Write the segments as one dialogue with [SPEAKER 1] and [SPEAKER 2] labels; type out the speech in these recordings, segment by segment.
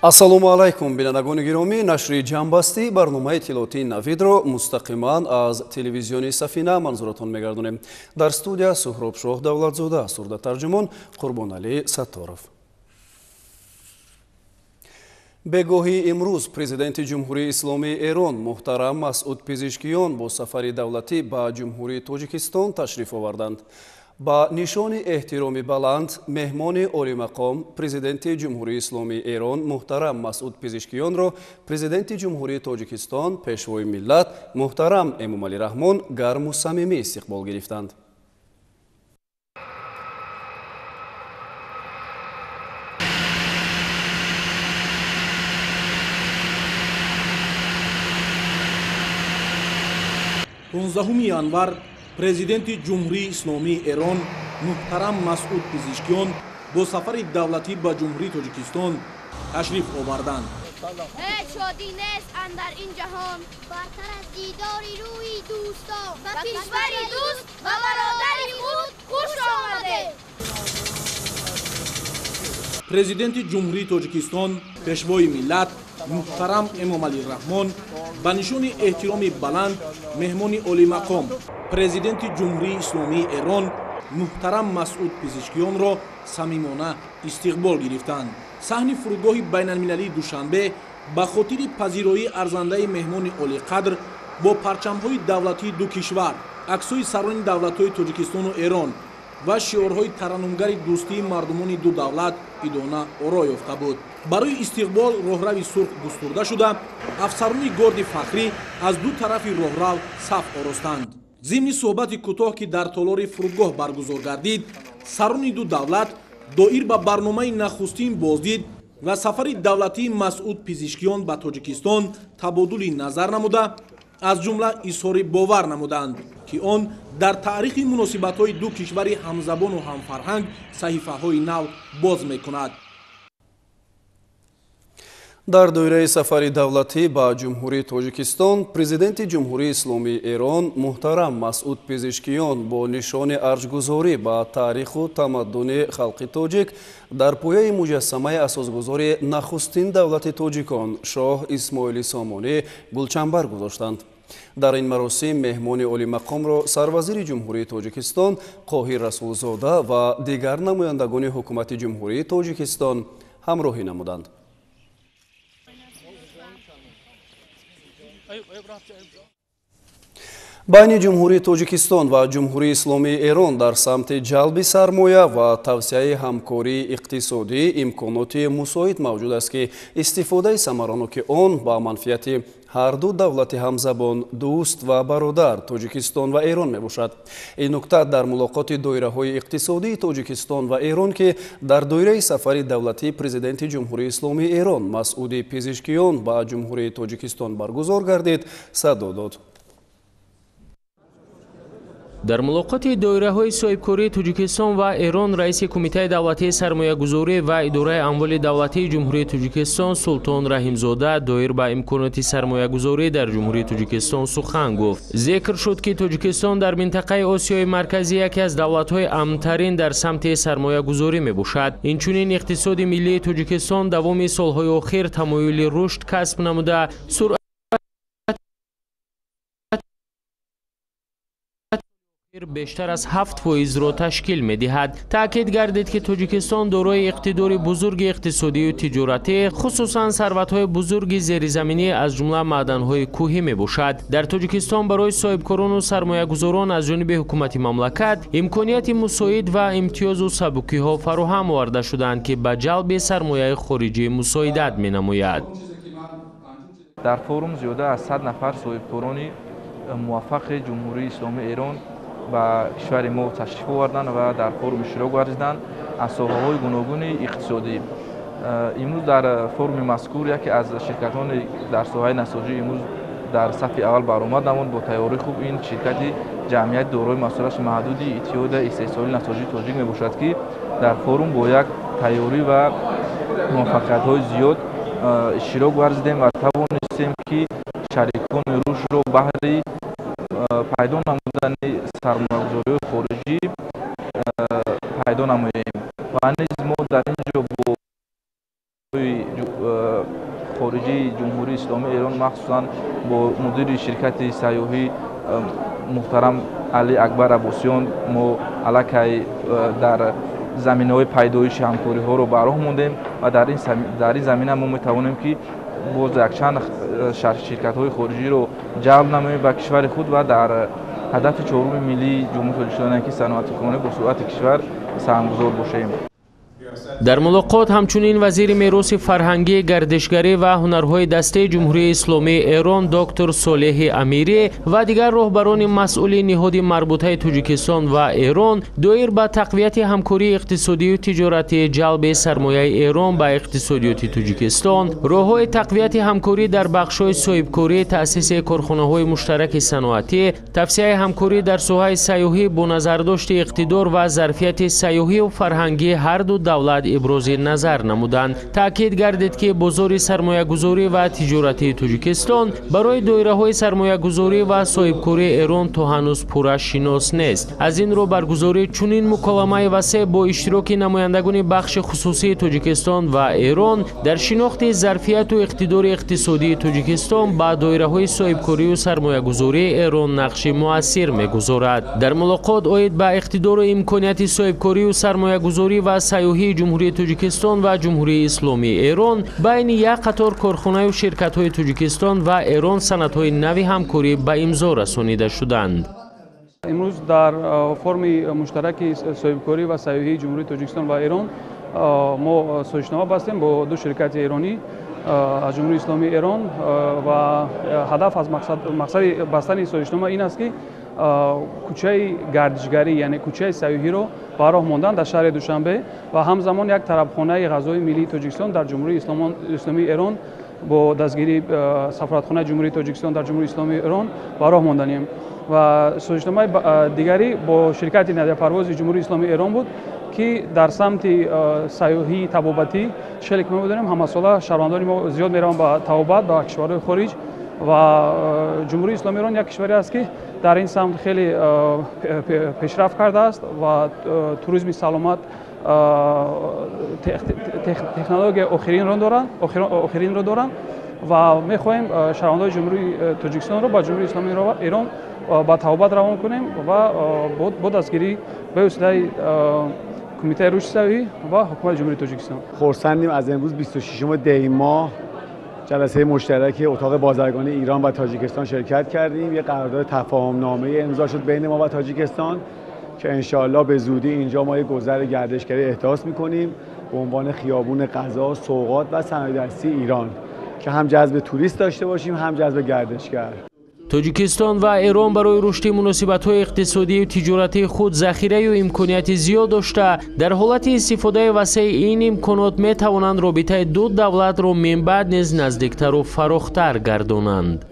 [SPEAKER 1] ассалому алайкум бинандагони гиромӣ, нашри ҷамъбастӣ барномаи иттилоотии навидро мустақиман аз телевизиони Сафина манзуратон мегардонем. Дар студия Суҳроб Шоҳ Давлатзода, сурдатарҷумон Қурбонали Сатторов. бегоҳи имрӯз президенти ҷумҳурии исломии Эрон муҳтарам Масъуд Пезешкиён бо сафари давлатӣ ба ҷумҳурии Тоҷикистон ташриф оварданд. ба нишони эҳтироми баланд меҳмони олимақом президенти ҷумҳурии исломии Эрон муҳтарам Масъуд Пезешкиёнро президенти ҷумҳурии Тоҷикистон пешвои миллат муҳтарам Эмомалӣ Раҳмон гарму самимӣ истиқбол гирифтанд.
[SPEAKER 2] январ президенти ҷумҳурии исломии Эрон муҳтарам Масъуд Пезешкиён бо сафари давлатӣ ба ҷумҳурии Тоҷикистон ташриф оварданд.
[SPEAKER 3] ҳеҷ шодӣ нест андар ин ҷаҳон бартар аз дидори рӯи дӯстон ба кишвари дӯст ва бародари худ хуш омадед.
[SPEAKER 2] президенти ҷумҳурии Тоҷикистон пешвои миллат муҳтарам Эмомалӣ Раҳмон ба нишони эҳтироми баланд меҳмони олимақом президенти ҷумҳурии исломии Эрон муҳтарам Масъуд Пезешкиёнро самимона истиқбол гирифтанд. саҳни фурудгоҳи байналмилалии Душанбе ба хотири пазироии арзандаи меҳмони олиқадр бо парчамҳои давлатии ду кишвар, аксҳои сарони давлатҳои Тоҷикистону Эрон ва шиорҳои тараннумгари дӯстии мардумони ду давлат идона оро ёфта буд. барои истиқбол роҳрави сурх дустурда шуда, афсарони горди фахрӣ аз ду тарафи роҳрав саф оростанд. зимни суҳбати кӯтоҳ ки дар толори фурудгоҳ баргузор гардид, сарони ду давлат доир ба барномаи нахустин боздид ва сафари давлатии Масъуд Пезешкиён ба Тоҷикистон табодули назар намуда, аз ҷумла изҳори бовар намуданд ки он дар таърихи муносибатҳои ду кишвари ҳамзабону ҳамфарҳанг саҳифаҳои нав боз мекунад.
[SPEAKER 1] дар доираи сафари давлатӣ ба ҷумҳурии Тоҷикистон президенти ҷумҳурии исломии Эрон муҳтарам Масъуд Пезешкиён бо нишони арҷгузорӣ ба таъриху тамаддуни халқи тоҷик дар пояи муҷассамаи асосгузори нахустин давлати тоҷикон шоҳ Исмоили Сомонӣ гулчанбар гузоштанд. дар ин маросим меҳмони олимақомро сарвазири ҷумҳурии Тоҷикистон Қоҳир Расулзода ва дигар намояндагони ҳукумати ҷумҳурии Тоҷикистон ҳамроҳӣ намуданд. байни ҷумҳурии Тоҷикистон ва ҷумҳурии Исломии Эрон дар самти ҷалби сармоя ва тавсеяи ҳамкории иқтисодӣ имконоти мусоид мавҷуд аст ки истифодаи самароноки он ба манфиати ҳар ду давлати ҳамзабон, дӯст ва бародар Тоҷикистон ва Эрон мебошад. ин нукта дар мулоқоти доираҳои иқтисодии Тоҷикистон ва Эрон ки дар доираи сафари давлатии президенти ҷумҳурии Исломии Эрон Масъуди Пезешкиён ба ҷумҳурии Тоҷикистон баргузор гардид, садо дод.
[SPEAKER 4] дар мулоқоти доираҳои соҳибкории Тоҷикистон ва Эрон раиси кумитаи давлатии сармоягузорӣ ва идораи амволи давлатии ҷумҳурии Тоҷикистон Султон Раҳимзода доир ба имконоти сармоягузорӣ дар ҷумҳурии Тоҷикистон сухан гуфт. зикр шуд ки Тоҷикистон дар минтақаи Осиёи марказӣ яке аз давлатҳои амнтарин дар самти сармоягузорӣ мебошад. инчунин иқтисоди миллии Тоҷикистон давоми солҳои охир тамоюли рушд касб намуда бештар аз 7% ташкил медиҳад. таъкид гардид ки Тоҷикистон дорои иқтидори бузурги иқтисодию тиҷоратӣ, хусусан сарватҳои бузурги зеризаминӣ аз ҷумла маъданҳои кӯҳӣ мебошад. дар Тоҷикистон барои соҳибкорону сармоягузорон аз ҷониби ҳукумати мамлакат имконияти мусоид ва имтиёзу сабукиҳо фароҳам оварда шуданд ки ба ҷалби сармояи хориҷӣ мусоидат менамояд.
[SPEAKER 5] дар форум зиёда аз 100 нафар соҳибкорони муваффақи ҷумҳурии Исломии Эрон ба кишвари мо ташриф оварданд ва дар форум иштирок варзиданд аз соҳаҳои гуногуни иқтисодӣ. имрӯз дар форуми мазкур яке аз ширкатони дар соҳаи насоҷӣ имрӯз дар сафи аввал баромад намуд. бо тайёрии хуб ин ширкати ҷамъияти дорои масъулияти маҳдуди иттиҳодияи истеҳсолии насоҷии тоҷик мебошад ки дар форум бо як тайёрӣ ва муваффақиятҳои зиёд иштирок варзидем ва тавонистем ки шарикони рушдро баҳри пайдо намудани сармоягузориҳои хориҷӣ пайдо намоем ва низ мо дар ин ҷо бо خارجه جمهوری اسلامی ایران مخصوصا با مدیر شرکت سیاحی محترم علی اکبر عباسیان ما علاقه در زمینه‌های پیدایش همکاری‌ها رو براه موندیم و در این زمینه ما می‌توانیم که باز یک چند شرکت‌های خارجی رو جلب نماییم به کشور خود و در هدف چهارم ملی جمهوری تاجیکستان که صنعت کانه با سرعت کشور سهمگذار باشیم.
[SPEAKER 4] در ملاقات همچنین وزیر میراث فرهنگی، گردشگری و هنرهای دسته جمهوری اسلامی ایران دکتر صالح امیری و دیگر رهبران مسئول نهاد مربوطه تاجیکستان و ایران دایر به تقویت همکاری اقتصادی و تجارتی، جلب سرمایه ایران به اقتصادیات تاجیکستان، راههای تقویت همکاری در بخش‌های صاحبکاری، تأسیس کارخانه‌های مشترک صنعتی، توسعه همکاری در ساحه سیاحی با نظرداشت اقتدار و ظرفیت سیاحی و فرهنگی هر دو دولت ابراز نظر نمودند. تاکید گردید که بازار سرمایه‌گذاری و تجارتی تاجیکستان برای دایره‌های سرمایه‌گذاری و صاحبکاری ایران تا هنوز پورا شناس نیست. از این رو برگزاری چنین مکالمه وسیع با اشتراک نمایندگان بخش خصوصی تاجیکستان و ایران در شناخت ظرفیت و اقتدار اقتصادی تاجیکستان با دایره‌های صاحبکاری و سرمایه‌گذاری ایران نقش مؤثر می‌گذارد. در ملاقات اید به اقتدار و امکانات صاحبکاری و سرمایه‌گذاری و سیاحی جمهوری تاجیکستان و جمهوری اسلامی ایران بین یک قطار کارخانه و شرکت‌های تاجیکستان و ایران سندهای نوی همکاری به امضا رسانیده شدند.
[SPEAKER 6] امروز در فرم مشترک صاحبکاری و سیاحی جمهوری تاجیکستان و ایران ما سازشنامه بستیم با دو شرکت ایرانی از جمهوری اسلامی ایران و هدف از مقصد بستن سازشنامه این است که کوچه گردشگری یعنی کوچه سیاحی رو براه ماندن در شهر دوشنبه و همزمان یک طربخانه غذای ملی تاجیکستان در جمهوری اسلامی ایران با دستگیری سفارتخانه جمهوری تاجیکستان در جمهوری اسلامی ایران براه ماندنیم و سازشنامه دیگری با شرکت نقل پرواز جمهوری اسلامی ایران بود که در سمت سیاحی طبابتی شریک می‌بودیم. همه ساله شهروندان ما زیاد میروند به طبابت به کشورهای خارج و جمهوری اسلامی ایران یک کشوری است که در این سمت خیلی پیشرفت کرده است و توریسم سلامت تکنولوژی آخرین را دارند و می‌خواهیم شهروندان جمهوری تاجیکستان را با جمهوری اسلامی ایران با طبابت روان کنیم و با دستگیری به وسیله کمیته رشد سیاحی و حکومت جمهوری تاجیکستان.
[SPEAKER 7] خرسندیم از امروز 26 دی ماه جلسه مشترک اتاق بازرگانی ایران و تاجیکستان شرکت کردیم. یک قرارداد تفاهم‌نامه امضا شد بین ما و تاجیکستان که انشاءالله به زودی اینجا ما یک گذر گردشگری احداث می‌کنیم به عنوان خیابون غذا، سوغات و صنایع‌دستی ایران که هم جذب توریست داشته باشیم هم جذب گردشگر.
[SPEAKER 4] تاجیکستان و ایران برای رشد مناسبت‌های اقتصادی و تجارتی خود ذخیره و امکانات زیاد داشته در حالت استفاده وسیع این امکانات می‌توانند رابطه دو دولت را من بعد نیز نزدیکتر و فراختر گردانند.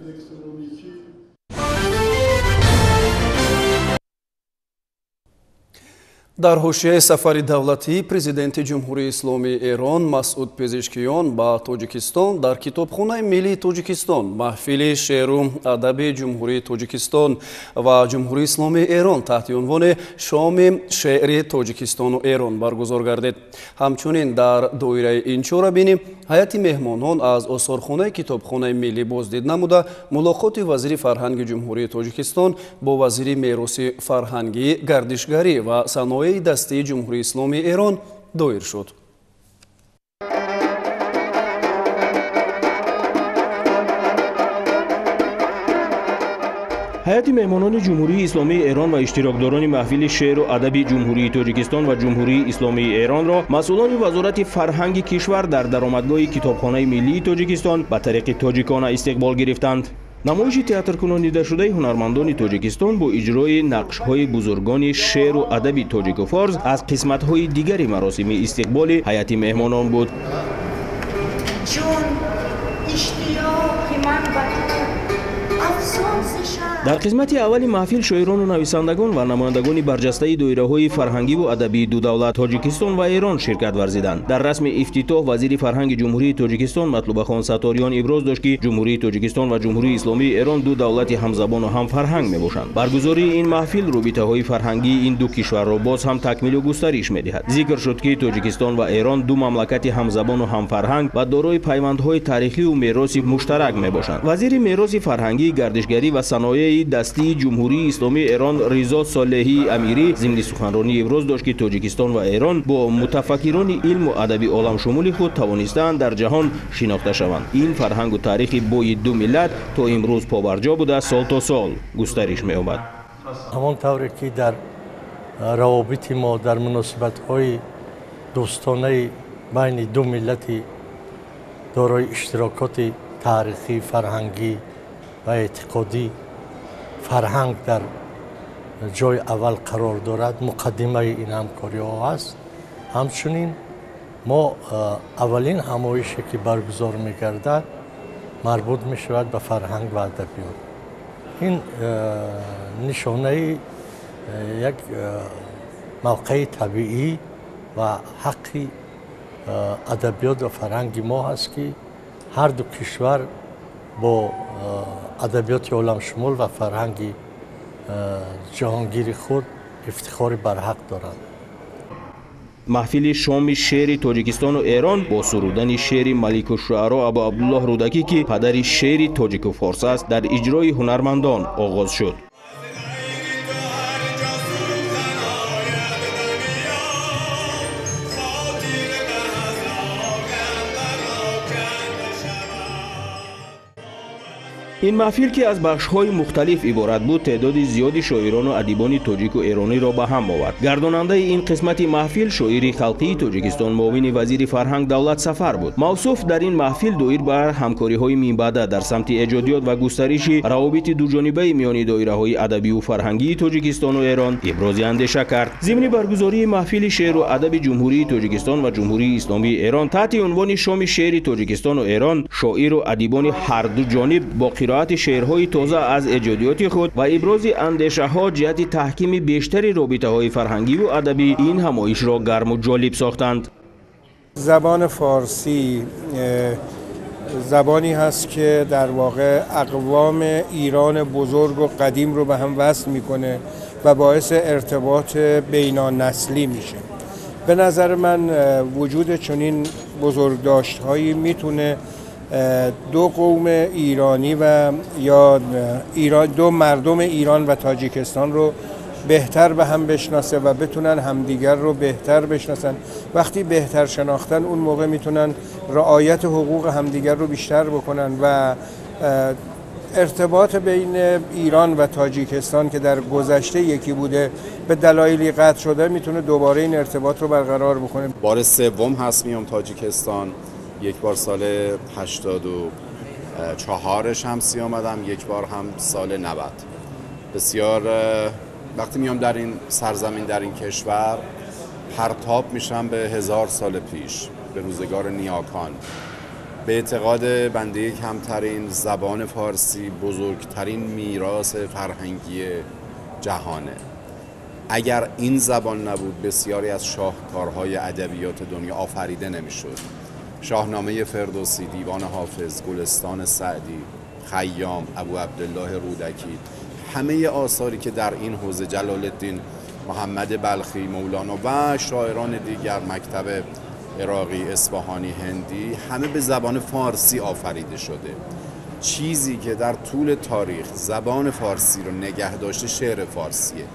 [SPEAKER 1] дар ҳошияи сафари давлатӣ президенти ҷумҳурии исломии эрон масъуд пезешкиён ба тоҷикистон дар китобхонаи миллии тоҷикистон маҳфили шеъру адаби ҷумҳурии тоҷикистон ва ҷумҳурии исломии эрон таҳти унвони шоми шеъри тоҷикистону эрон баргузор гардид. ҳамчунин дар доираи ин чорабинӣ ҳайати меҳмонон аз осорхонаи китобхонаи миллӣ боздид намуда мулоқоти вазири фарҳанги ҷумҳурии тоҷикистон бо вазири мероси фарҳангӣ, гардишгарӣ ва саноеи дастии ҷумҳурии исломии эрон доир шуд.
[SPEAKER 2] ҳайати меҳмонони ҷумҳурии исломии эрон ва иштирокдорони маҳфили шеъру адаби ҷумҳурии тоҷикистон ва ҷумҳурии исломии эронро масъулони вазорати фарҳанги кишвар дар даромадгоҳи китобхонаи миллии тоҷикистон ба тариқи тоҷикона истиқбол гирифтанд. намоиши театркунонидашудаи ҳунармандони тоҷикистон бо иҷрои нақшҳои бузургони шеъру адаби тоҷику форз аз қисматҳои дигари маросими истиқболи ҳайати меҳмонон буд.
[SPEAKER 8] чун иштиёқи ман ба ту дар қисмати аввали маҳфил шоирону нависандагон ва намояндагони барҷастаи доираҳои фарҳангӣ ву адабии ду давлат Тоҷикистон ва Эрон ширкат варзиданд. Дар расми ифтитоҳ вазири фарҳанги ҷумҳурии Тоҷикистон Матлубахон Саториён иброз дошт ки ҷумҳурии Тоҷикистон ва ҷумҳурии исломии Эрон ду давлати ҳамзабону ҳамфарҳанг мебошанд. Баргузории ин маҳфил робитаҳои фарҳангии ин ду кишварро боз ҳам такмилу густариш медиҳад. Зикр шуд ки Тоҷикистон ва Эрон ду мамлакати ҳамзабону ҳамфарҳанг ва дорои пайвандҳои тарихиву мероси муштарак мебошанд. Вазири мероси фарҳангӣ, гардишгарӣ ва саноеи дастии ҷумҳурии исломии Эрон Ризо Солеҳии Амирӣ зимни суханронӣ иброз дошт ки Тоҷикистон ва Эрон бо мутафаккирони илму адаби оламшумули худ тавонистаанд дар ҷаҳон шинохта шаванд. Ин фарҳангу тарихи бои ду миллат то имрӯз побарҷо буда сол то сол густариш меёбад.
[SPEAKER 9] ҳамон тавре ки дар равобити мо дар муносибатҳои дӯстонаи байни ду миллати дорои иштирокоти таърихӣ, фарҳангӣ ва эътиқодӣ фарҳанг дар ҷои аввал қарор дорад, муқаддимаи ин ҳамкориҳо ҳаст. ҳамчунин мо аввалин ҳамоише ки баргузор мегардад марбут мешавад ба фарҳанг ва адабиёт. ин нишонаи як мавқеи табиӣ ва ҳаққи адабиёт ва фарҳанги мо ҳаст ки ҳар ду кишвар бо адабиёти оламшумул ва фарҳанги ҷаҳонгири худ ифтихори барҳақ доранд.
[SPEAKER 8] маҳфили шоми шеъри Тоҷикистону Эрон бо сурудани шеъри маликушуъаро Абу Абдуллоҳ Рудакӣ ки падари шеъри тоҷику форс аст дар иҷрои ҳунармандон оғоз шуд. ин маҳфил ки аз бахшҳои мухталиф иборат буд, теъдоди зиёди шоирону адибони тоҷику эрониро ба ҳам овард. Гардонандаи ин қисмати маҳфил шоири халқии Тоҷикистон муовини вазири фарҳанг Давлат Сафар буд. мавсуф дар ин маҳфил доир бар ҳамкориҳои минбаъда дар самти эҷодиёт ва густариши равобити дуҷонибаи миёни доираҳои адабиву фарҳангии Тоҷикистону Эрон ибрози андеша кард. зимни баргузории маҳфили шеъру адаби ҷумҳурии Тоҷикистон ва ҷумҳурии исломии Эрон таҳти унвони шоми шеъри Тоҷикистону Эрон шоиру адибони ҳарду ҷониб бо қироати шеърҳои тоза аз эҷодиёти худ ва ибрози андешаҳо ҷиҳати таҳкими бештари робитаҳои фарҳангиву адабӣ ин ҳамоишро гарму ҷолиб сохтанд.
[SPEAKER 10] زبان فارسی زبانی هست که در واقع اقوام ایران بزرگ و قدیم رو به هم وصل میکنه و باعث ارتباط بین‌النسلی میشه. به نظر من وجود چنین بزرگداشت‌هایی میتونه دو قوم ایرانی و یا دو مردم ایران و تاجیکستان رو بهتر به هم بشناسه و بتونن همدیگر رو بهتر بشناسن. وقتی بهتر شناختن اون موقع میتونن رعایت حقوق همدیگر رو بیشتر بکنن و ارتباط بین ایران و تاجیکستان که در گذشته یکی بوده به دلایلی قطع شده میتونه دوباره این ارتباط رو برقرار بکنه.
[SPEAKER 11] بار سوم هست میام تاجیکستان. یک بار سال 84 شمسی آمدم، یک بار هم سال 90. بسیار وقتی میام در این سرزمین، در این کشور، پرتاب میشم به 1000 سال پیش، به روزگار نیاکان. به اعتقاد بنده کمترین زبان فارسی بزرگترین میراث فرهنگی جهانه. اگر این زبان نبود بسیاری از شاهکارهای ادبیات دنیا آفریده نمیشد. شاهنامه فردوسی، دیوان حافظ، گلستان سعدی، خیام، ابو عبدالله رودکی، همه آثاری که در این حوزه جلال الدین محمد بلخی، مولانا و شاعران دیگر، مکتب عراقی، اصفهانی، هندی، همه به زبان فارسی آفریده شده. چیزی که در طول تاریخ زبان فارسی رو نگه داشته شعر فارسیه.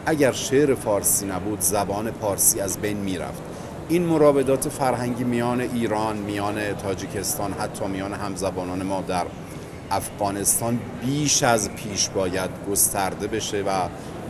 [SPEAKER 11] اگر شعر فارسی نبود زبان فارسی از بین میرفت. این مرابطات فرهنگی میان ایران، میان تاجیکستان، حتی میان همزبانان ما در افغانستان بیش از پیش باید گسترده بشه و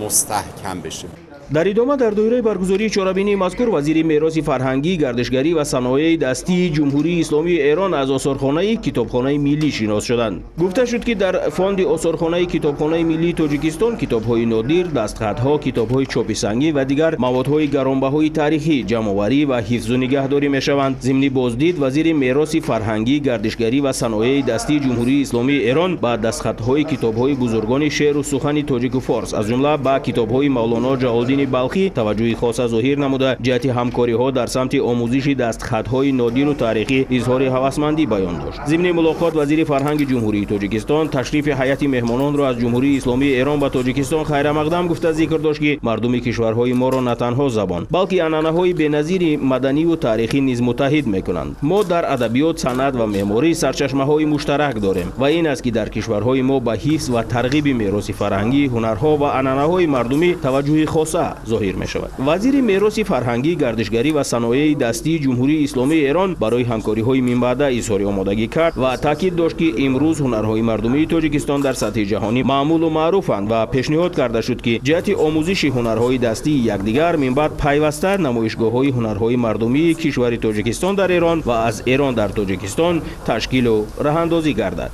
[SPEAKER 11] مستحکم بشه.
[SPEAKER 8] در ادامه در دوره برگزاری چهاربینی مذکور وزیر میراث فرهنگی، گردشگری و صنایع دستی جمهوری اسلامی ایران از آثارخانه کتابخانه ملی شناس شدند. گفته شد که در فاند آثارخانه کتابخانه ملی تاجیکستان کتاب‌های نادر، دستخط‌ها، کتاب‌های چاپ سنگی و دیگر موادهای گرانبهای تاریخی جمع‌آوری و حفظ و نگهداری می‌شوند. ضمن بازدید وزیر میراث فرهنگی، گردشگری و صنایع دستی جمهوری اسلامی ایران با دستخط‌های کتاب‌های بزرگان شعر و سخن تاجیک و فارس از جمله با کتاب‌های مولانا جلال‌الدین بلخی توجه خاص ظاهر نموده جهت همکاری‌ها در سمت آموزش دستخط‌های نادر و تاریخی اظهار هوسمندی بیان داشت. ضمن ملاقات وزیر فرهنگ جمهوری تاجیکستان تشریف هیئت مهمانان را از جمهوری اسلامی ایران به تاجیکستان خیر مقدم گفته ذکر داشت که مردم کشورهای ما را نه تنها زبان بلکه عنعنه‌های بی‌نظیر مدنی و تاریخی نیز متحد می‌کنند. ما در ادبیات، صنعت و معماری سرچشمه‌های مشترک داریم و این است که در کشورهای ما به حفظ و ترغیب میراث فرهنگی، هنرها و عنعنه‌های مردمی توجه خاصه ظاهر می‌شود. وزیر میراث فرهنگی، گردشگری و صنایع دستی جمهوری اسلامی ایران برای همکاری‌های من بعد اظهار آمادگی کرد و تاکید داشت که امروز هنرهای مردمی تاجیکستان در سطح جهانی معمول و معروفند و پیشنهاد کرده شد که جهت آموزش هنرهای دستی یکدیگر من بعد پیوسته نمایشگاه‌های هنرهای مردمی کشور تاجیکستان در ایران و از ایران در تاجیکستان تشکیل و راه‌اندازی گردد.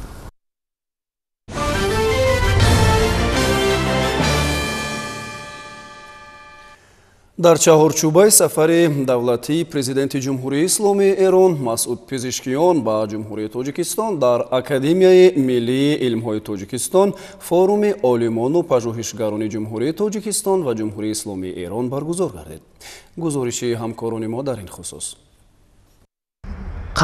[SPEAKER 1] дар чаҳорчӯбаи сафари давлатии президенти ҷумҳурии исломии эрон масъуд пизишкиён ба ҷумҳурии тоҷикистон дар академияи миллии илмҳои тоҷикистон форуми олимону пажӯҳишгарони ҷумҳурии тоҷикистон ва ҷумҳурии исломии эрон баргузор гардид. гузориши ҳамкорони мо дар ин хусус.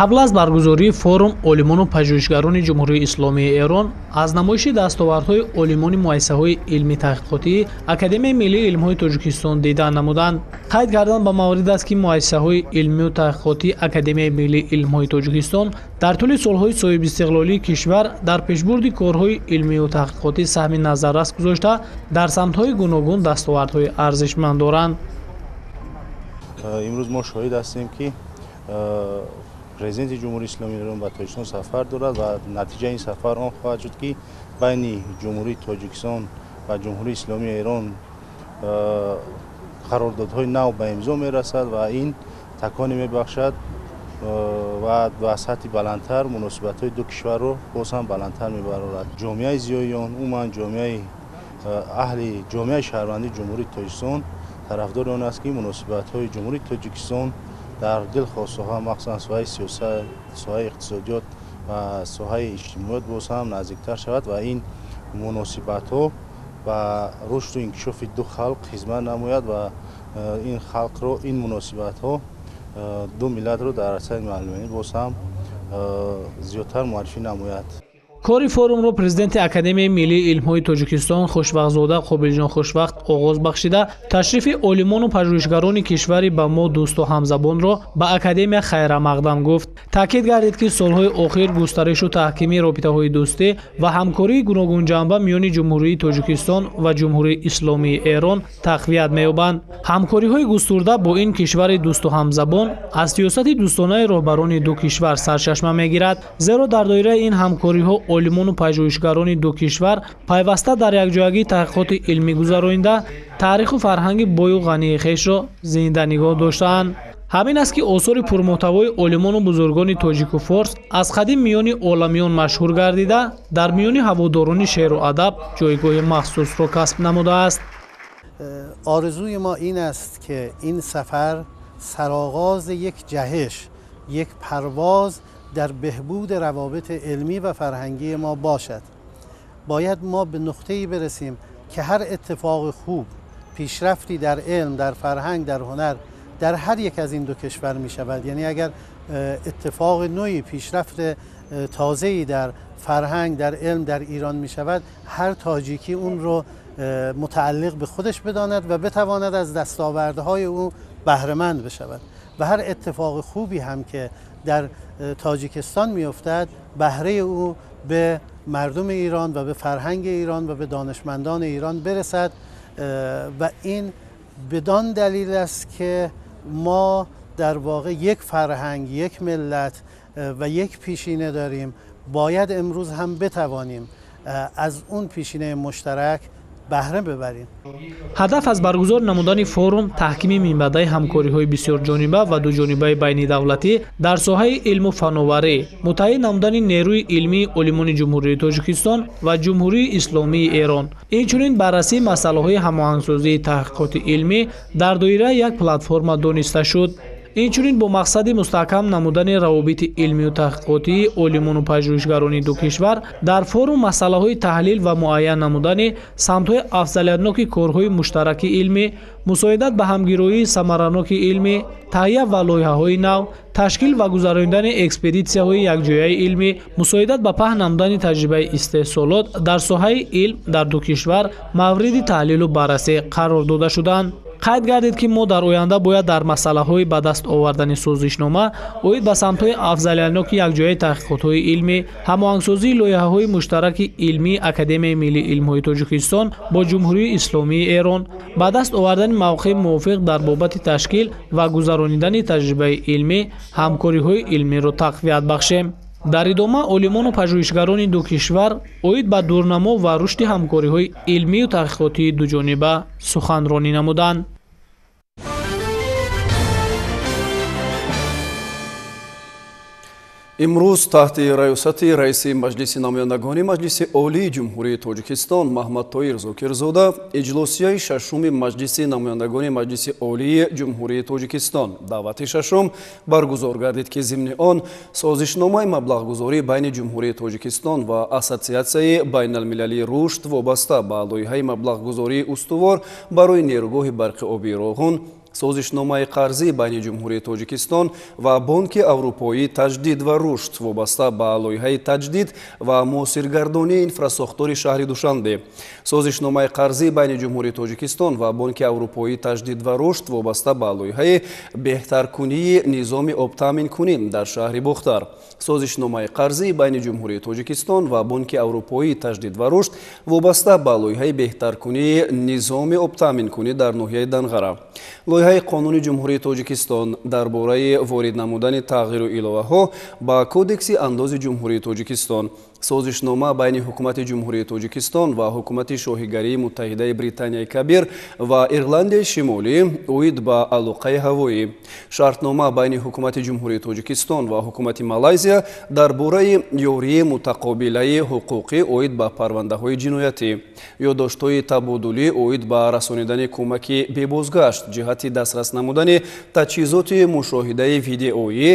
[SPEAKER 12] қабл аз баргузории форум олимону пажӯҳишгарони ҷумҳурии исломии эрон аз намоиши дастовардҳои олимони муассисаҳои илми таҳқиқотии академияи миллии илмҳои тоҷикистон дидан намуданд. қайд карданд ба маврид аст ки муассисаҳои илмию таҳқиқотии академияи миллии илмҳои тоҷикистон дар тӯли солҳои соҳибистиқлолии кишвар дар пешбурди корҳои илмию таҳқиқотӣ саҳми назаррас гузошта дар самтҳои гуногун дастовардҳои арзишманд доранд.
[SPEAKER 13] имрӯз мо шоҳид ҳастем ки президенти ҷумҳурии исломии эрон ба тоҷикистон сафар дорад ва натиҷаи ин сафар он хоҳад шуд ки байни ҷумҳурии тоҷикистон ва ҷумҳурии исломии эрон қарордодҳои нав ба имзо мерасад ва ин таконе мебахшад ва ба сатҳи баландтар муносибатҳои ду кишварро боз ҳам баландтар мебарорад. ҷомеаи зиёиён умуман аҳли ҷомеаи шаҳрвандии ҷумҳурии тоҷикистон тарафдори он аст ки муносибатҳои ҷумҳурии тоҷикистон дар дилхоҳ соҳа махсусан соҳаи сиёсат, соҳаи иқтисодиёт ва соҳаи иҷтимоият боз ҳам наздиктар шавад ва ин муносибатҳо ба рушду инкишофи ду халқ хизмат намояд ва ин халқро ин муносибатҳо ду миллатро дар арсаи маълумӣ боз ҳам зиёдтар муаррифӣ намояд.
[SPEAKER 12] кори форумро президенти академияи миллии илмҳои тоҷикистон хушвақтзода қобилҷон хушвақт оғоз бахшида ташрифи олимону пажӯҳишгарони кишвари ба мо дӯсту ҳамзабонро ба академия хайрамақдам гуфт. таъкид гардид ки солҳои охир густаришу таҳкими робитаҳои дӯстӣ ва ҳамкории гуногунҷанба миёни ҷумҳурии тоҷикистон ва ҷумҳурии исломии эрон тақвият меёбанд. ҳамкориҳои густурда бо ин кишвари дӯсту ҳамзабон аз сиёсати дӯстонаи роҳбарони ду кишвар сарчашма мегирад, зеро дар доираи ин ҳамкориҳо олимону пажӯҳишгарони ду кишвар пайваста дар якҷоягии таҳқиқоти илмӣ гузаронида таъриху фарҳанги бою ғании хешро зинда нигоҳ доштаанд. ҳамин аст ки осори пурмуҳтавои олимону бузургони тоҷику форс аз қадим миёни оламиён машҳур гардида дар миёни ҳаводорони шеъру адаб ҷойгоҳи махсусро касб намудааст.
[SPEAKER 14] آرزوی ما این است که این سفر سرآغاز یک جهش، یک پرواز در بهبود روابط علمی و فرهنگی ما باشد. باید ما به نقطه‌ای برسیم که هر اتفاق خوب، پیشرفتی در علم، در فرهنگ، در هنر در هر یک از این دو کشور می شود. یعنی اگر اتفاق نوعی، پیشرفت تازه‌ای در فرهنگ، در علم در ایران می شود، هر تاجیکی اون رو متعلق به خودش بداند و بتواند از دستاوردهای او بهره‌مند بشود و هر اتفاق خوبی هم که در تاجیکستان میافتد بهره او به مردم ایران و به فرهنگ ایران و به دانشمندان ایران برسد و این بدان دلیل است که ما در واقع یک فرهنگ، یک ملت و یک پیشینه داریم. باید امروز هم بتوانیم از اون پیشینه مشترک بهره ببریم.
[SPEAKER 12] ҳадаф аз баргузор намудани форум таҳкими минбаъдаи ҳамкориҳои бисёрҷониба ва дуҷонибаи байнидавлатӣ дар соҳаи илму фанноварӣ, муттаҳид намудани нерӯи илмии олимони ҷумҳурии Тоҷикистон ва Ҷумҳурии Исломии Эрон, инчунин баррасии масъалаҳои ҳамоҳангсозии таҳқиқоти илмӣ дар доираи як платформа дониста шуд. инчунин бо мақсади мустаҳкам намудани равобити илмию таҳқиқотии олимону пажӯҳишгарони ду кишвар дар форум масъалаҳои таҳлил ва муайян намудани самтҳои афзалиятноки корҳои муштараки илмӣ, мусоидат ба ҳамгироии самараноки илмӣ, таҳия ва лоиҳаҳои нав, ташкил ва гузарондани экспедитсияҳои якҷояи илмӣ, мусоидат ба паҳн намудани таҷрибаи истеҳсолот дар соҳаи илм дар ду кишвар мавриди таҳлилу баррасӣ қарор дода шуданд. қайд гардид ки мо дар оянда бояд дар масъалаҳои ба даст овардани созишнома оид ба самтҳои афзалиятноки якҷояи таҳқиқотҳои илмӣ, ҳамоҳангсозии лоиҳаҳои муштараки илмии Академияи Миллии Илмҳои Тоҷикистон бо Ҷумҳурии Исломии Эрон, ба даст овардани мавқеъи мувофиқ дар бобати ташкил ва гузарондани таҷрибаи илмӣ, ҳамкориҳои илмиро тақвият бахшем. дар идома олимону пажӯҳишгарони ду кишвар оид ба дурнамо ва рушди ҳамкориҳои илмию таҳқиқотии дуҷониба суханронӣ намуданд.
[SPEAKER 1] имрӯз таҳти раёсати раиси маҷлиси намояндагони маҷлиси олии ҷумҳурии Тоҷикистон Маҳмад Тоир Зокирзода иҷлосияи шашуми маҷлиси намояндагони маҷлиси олии ҷумҳурии Тоҷикистон даъвати шашум баргузор гардид ки зимни он созишномаи маблағгузорӣ байни ҷумҳурии Тоҷикистон ва Ассотсиатсияи байналмилалии рушд вобаста ба лоиҳаи маблағгузории устувор барои нерӯгоҳи барқи обии Роғун, созишномаи қарзӣ байни ҷумҳурии Тоҷикистон ва Бонки Аврупоӣ таҷдид ва рушд вобаста ба лоиҳаи таҷдид ва муосиргардонии инфрасохтори шаҳри Душанбе, созишномаи қарзӣ байни ҷумҳурии Тоҷикистон ва Бонки Аврупоӣ таҷдид ва рушд вобаста ба лоиҳаи беҳтаркунии низоми обтаъминкунӣ дар шаҳри Бухтар, созишномаи қарзӣ байни ҷумҳурии Тоҷикистон ва Бонки Аврупоӣ таҷдид ва рушд вобаста ба лоиҳаи беҳтаркунии низоми обтаъминкунӣ дар ноҳияи Данғара, лоиҳаи Қонуни ҷумҳурии Тоҷикистон дар бораи ворид намудани тағйиру иловаҳо ба Кодекси андози ҷумҳурии Тоҷикистон, созишнома байни ҳукумати ҷумҳурии Тоҷикистон ва ҳукумати Шоҳигарии Муттаҳидаи Британияи Кабир ва Ирландияи Шимолӣ оид ба алоқаи ҳавоӣ, шартнома байни ҳукумати ҷумҳурии Тоҷикистон ва ҳукумати Малайзия дар бораи ёрии мутақобилаи ҳуқуқӣ оид ба парвандаҳои ҷиноятӣ, ёддоштҳои табодулӣ оид ба расонидани кӯмаки бебозгашт ҷиҳати дастрас намудани таҷҳизоти мушоҳидаи видеоӣ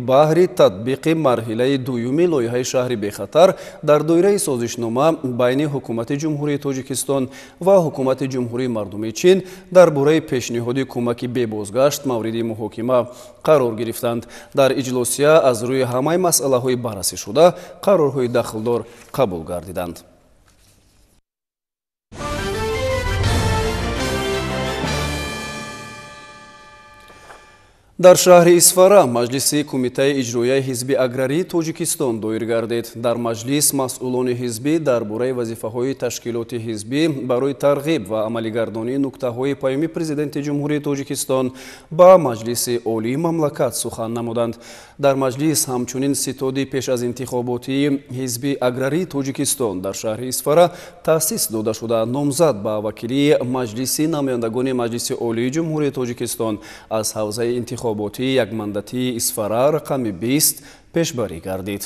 [SPEAKER 1] баҳри татбиқи марҳилаи дуюми лоиҳаи шаҳри бехатар дар доираи созишнома байни ҳукумати ҷумҳурии Тоҷикистон ва ҳукумати ҷумҳурии Мардумии Чин дар бораи пешниҳоди кӯмаки бебозгашт мавриди муҳокима қарор гирифтанд. Дар иҷлосия аз рӯи ҳамаи масъалаҳои баррасишуда қарорҳои дахлдор қабул гардиданд. дар шаҳри Исфара маҷлиси кумитаи иҷроияи ҳизби аграрии Тоҷикистон доир гардид. Дар маҷлис масъулони ҳизбӣ дар бораи вазифаҳои ташкилоти ҳизбӣ барои тарғиб ва амалигардонии нуктаҳои паёми президенти ҷумҳурии Тоҷикистон ба маҷлиси олии мамлакат сухан намуданд. Дар маҷлис ҳамчунин ситоди пеш аз интихоботии ҳизби аграрии Тоҷикистон дар шаҳри Исфара таъсис дода шуда номзад ба вакилии маҷлиси намояндагони маҷлиси олии ҷумҳурии Тоҷикистон аз ҳавзаи интихоботии якмандатии Исфара рақами 20 пешбарӣ гардид.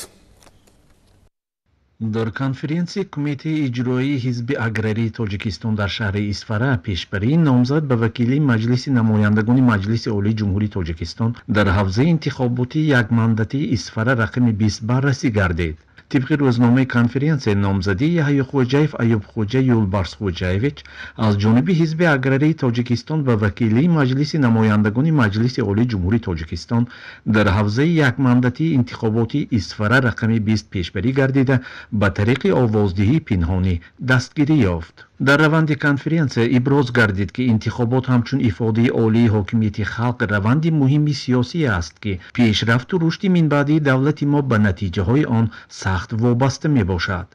[SPEAKER 15] дар конференсияи кумитаи иҷроии ҳизби аграрии Тоҷикистон дар шаҳри Исфара пешбарии номзад ба вакилии маҷлиси намояндагони маҷлиси олии ҷумҳурии Тоҷикистон дар ҳавзаи интихоботии якмандатии Исфара рақами 20 баррасӣ гардид. طبق روزنامه کنفرانس نامزدی یحیی خوجایف ایوب خوجه یولبارس خوجایویچ از جانب حزب اگراری تاجیکستان و وکیلی مجلس نمایندگان مجلس عالی جمهوری تاجیکستان در حوزه یک ماندتی انتخاباتی اسفره رقم 20 پیشبری گردیده به طریق آوازدهی پنهانی دستگیری یافت. در روند کنفرانس ابراز گردید که انتخابات همچون افاده عالی حاکمیت خلق روند مهمی سیاسی است که پیشرفت و رشد منبعدی دولت ما به نتیجه های آن سخت وابسته می باشد.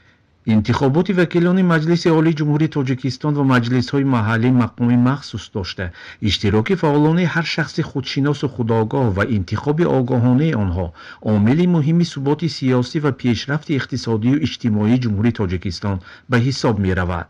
[SPEAKER 15] انتخابات وکیلان مجلس عالی جمهوری تاجیکستان و مجلس های محلی مقام مخصوص داشته اشتراک فعالان هر شخص خودشناس و خودآگاه و انتخاب آگاهانه آنها عامل مهم ثبات سیاسی و پیشرفت اقتصادی و اجتماعی جمهوری تاجیکستان به حساب می رود.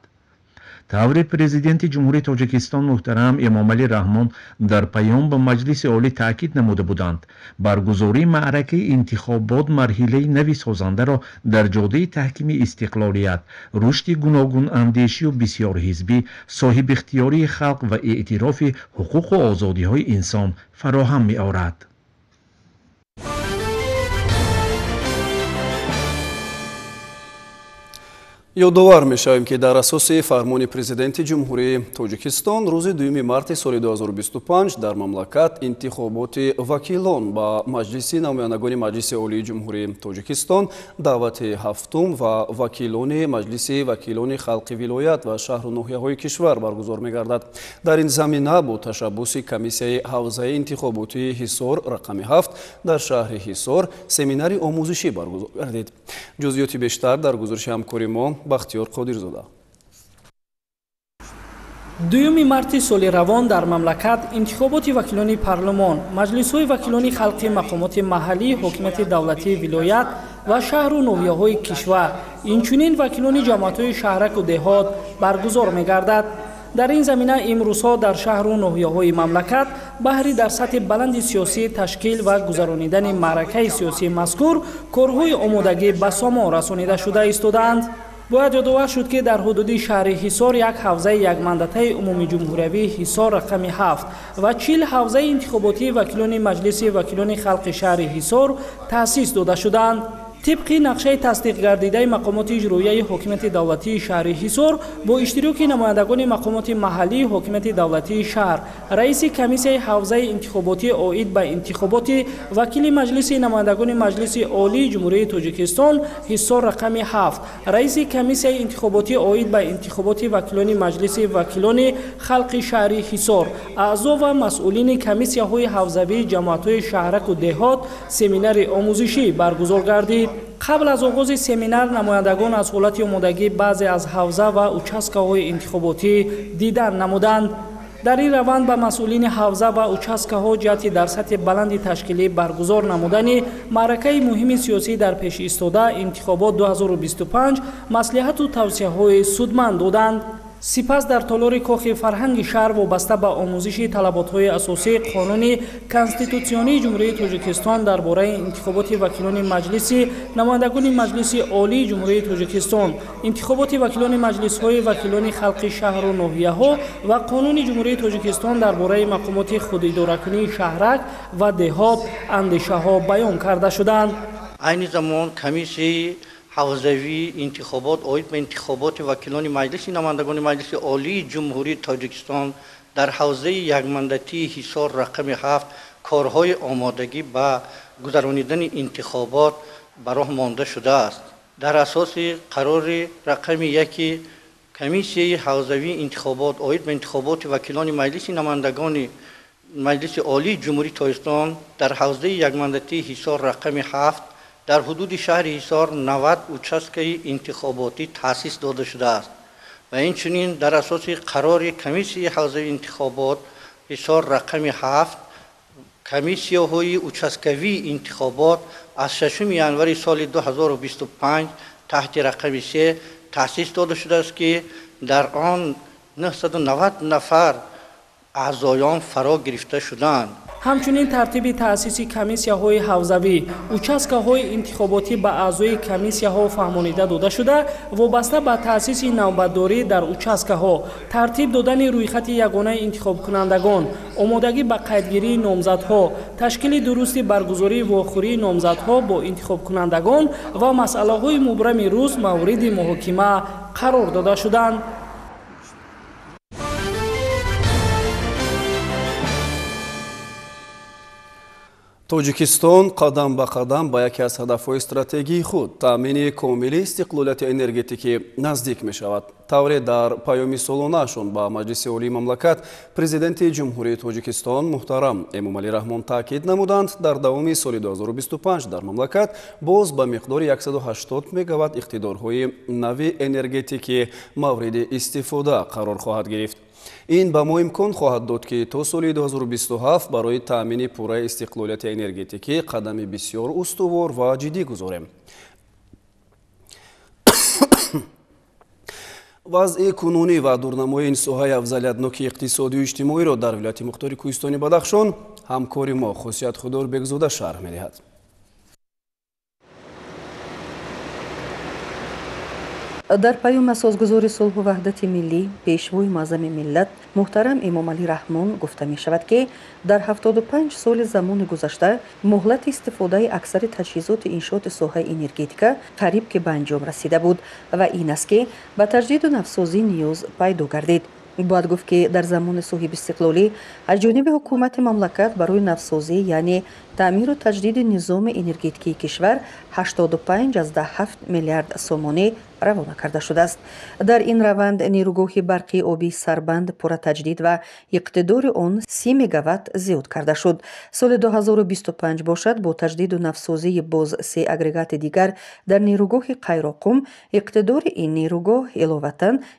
[SPEAKER 15] тавре президенти ҷумҳурии тоҷикистон муҳтарам эмомалӣ раҳмон дар паём ба маҷлиси олӣ таъкид намуда буданд баргузории маъракаи интихобот марҳилаи нави созандаро дар ҷодаи таҳкими истиқлолият рушди гуногунандешию бисёрҳизбӣ соҳибихтиёрии халқ ва эътирофи ҳуқуқу озодиҳои инсон фароҳам меорад.
[SPEAKER 1] ёдовар мешавем ки дар асоси фармони президенти ҷумҳурии тоҷикистон рӯзи 2 марти соли 2025 дар мамлакат интихоботи вакилон ба маҷлиси намояндагони маҷлиси олии ҷумҳурии тоҷикистон даъвати ҳафтум ва вакилони маҷлиси вакилони халқи вилоят ва шаҳру ноҳияҳои кишвар баргузор мегардад. дар ин замина бо ташаббуси комиссияи ҳавзаи интихоботии ҳисор рақами 7 дар шаҳри ҳисор семинари омӯзишӣ баргузор гардид. ҷузъиёти бештар дар гузариши ҳамкори мо бахтиёр қодирзода.
[SPEAKER 12] 2 марти соли равон дар мамлакат интихоботи вакилони парлумон, маҷлисҳои вакилони халқи мақомоти маҳаллӣ, ҳокимияти давлатии вилоят ва шаҳру ноҳияҳои кишвар, инчунин вакилони ҷамоатҳои шаҳраку деҳот баргузор мегардад. дар ин замина имрӯзҳо дар шаҳру ноҳияҳои мамлакат баҳри дар сатҳи баланди сиёсӣ ташкил ва гузаронидани маъракаи сиёсии мазкур корҳои омодагӣ ба сомо расонида шуда истодаанд. бояд ёдовар шуд ки дар ҳудуди шаҳри ҳисор як ҳавзаи якмандатаи умуми ҷумҳуриявии ҳисор рақами 7 ва 40 ҳавзаи интихоботии вакилони маҷлиси вакилони халқи шаҳри ҳисор таъсис дода шуданд. طبق نقشه تصدیق گردیده مقامات اجرایی حکومت دولتی شهر حصار با اشتراک نمایندگان مقامات محلی حکومت دولتی شهر، رئیس کمیسیه حوزه انتخاباتی عاید به انتخابات وکیل مجلس نمایندگان مجلس عالی جمهوری تاجیکستان حصار رقم 7، رئیس کمیسیه انتخاباتی عاید به انتخابات وکیلان مجلس وکیلان خلق شهر حصار، اعضا و مسئولین کمیسیه های حوزوی جماعت‌های شهرک و دهات سمینار آموزشی برگزار گردید. قبل از آغاز سمینار نمایندگان از حالت آمادگی بعضی از حوزه و اوچاسکه‌های انتخاباتی دیدن نمودند. در این روند به مسئولین حوزه و اوچاسکه‌ها جهت در سطح بلند تشکیلی برگزار نمودن معرکه مهم سیاسی در پیش ایستاده انتخابات 2025 مصلحت و توصیه‌های سودمند دادند. سپس در تالار کاخ فرهنگ شهر وابسته به آموزش طلبات‌های اساسی قانون کنستیتوسیونی جمهوری تاجیکستان درباره انتخابات وکیلان مجلس نمایندگان مجلس عالی جمهوری تاجیکستان، انتخابات وکیلان مجلس‌های وکیلان خلق شهر و ناحیه‌ها و قانون جمهوری تاجیکستان درباره مقامات خوداداره‌کنی شهرک و دهات اندیشه‌ها بیان کرده شدند.
[SPEAKER 16] این زمان کمیسیه حوزوی انتخابات عاید به انتخابات وکیلان مجلس نمایندگان مجلس عالی جمهوری تاجیکستان در حوزه یکمندتی حصار رقم 7 کارهای آمادگی به گذرانیدن انتخابات به راه مانده شده است. در اساس قرار رقم 1 کمیسیه حوزوی انتخابات عاید به انتخابات وکیلان مجلس نمایندگان مجلس عالی جمهوری تاجیکستان در حوزه یکمندتی حصار رقم 7 در حدود شهر حصار 90 اوچاسکه انتخاباتی تأسیس داده شده است و اینچنین در اساس قرار کمیسیه حوزه انتخابات حصار رقم 7 کمیسیه های اوچاسکوی انتخابات از 6 ژانویه سال 2025 تحت رقم 3 تأسیس داده شده است که در آن 990 نفر اعضایان فرا گرفته شدند.
[SPEAKER 12] همچنین ترتیب تأسیس کمیسیه های حوزوی اوچاسکه های انتخاباتی به اعضای کمیسیه ها فهمانیده داده شده وابسته به تأسیس نوبتداری در اوچاسکه ها، ترتیب دادن رویخط یگانه انتخاب کنندگان، آمادگی به قیدگیری نامزدها، تشکیل درست برگزاری و آخری نامزدها با انتخاب کنندگان و مسئله های مبرم روز مورد محاکمه قرار داده شدند.
[SPEAKER 1] тоҷикистон қадам ба қадам ба яке аз ҳадафҳои стратегии худ таъмини комили истиқлолияти энергетикӣ наздик мешавад. тавре дар паёми солонаашон ба маҷлиси олии мамлакат президенти ҷумҳурии тоҷикистон муҳтарам эмомалӣ раҳмон таъкид намуданд дар давоми соли 2025 дар мамлакат боз ба миқдори 180 мегаватт иқтидорҳои нави энергетикӣ мавриди истифода қарор хоҳад гирифт. ин ба мо имкон хоҳад дод ки то соли 2027 барои таъмини пурраи истиқлолияти энергетикӣ қадами бисёр устувор ва ҷиддӣ гузорем. وضع کنونی و دورنمای این سوهای افضلیتناک اقتصادی و اجتماعی را در ولایت مختار کوهستانی بدخشان همکار ما خصوصیت خودار بگزوده شرح می‌دهد.
[SPEAKER 17] در پیام سازگزار صلح و وحدت ملی پیشوای معظم ملت محترم امامعلی رحمان گفته می شود که در 75 سال زمان گذشته مهلت استفاده اکثر تجهیزات انشاءات ساحه انرژتیکا قریب که به انجام رسیده بود و این است که به تجدید و نوسازی نیاز پیدا گردید. باید گفت که در زمان صاحب استقلالی از جانب حکومت مملکت برای نوسازی یعنی تعمیر و تجدید نظام انرژتیکی کشور 85.7 میلیارد سومانی روانه کرده شده است. در این روند نیروگاه برقی آبی سربند پر تجدید و اقتدار آن 30 مگاوات زیاد کرده شد. سال 2025 باشد با تجدید و نوسازی باز 3 اگریگات دیگر در نیروگاه قیراقم اقتدار این نیروگاه علاوه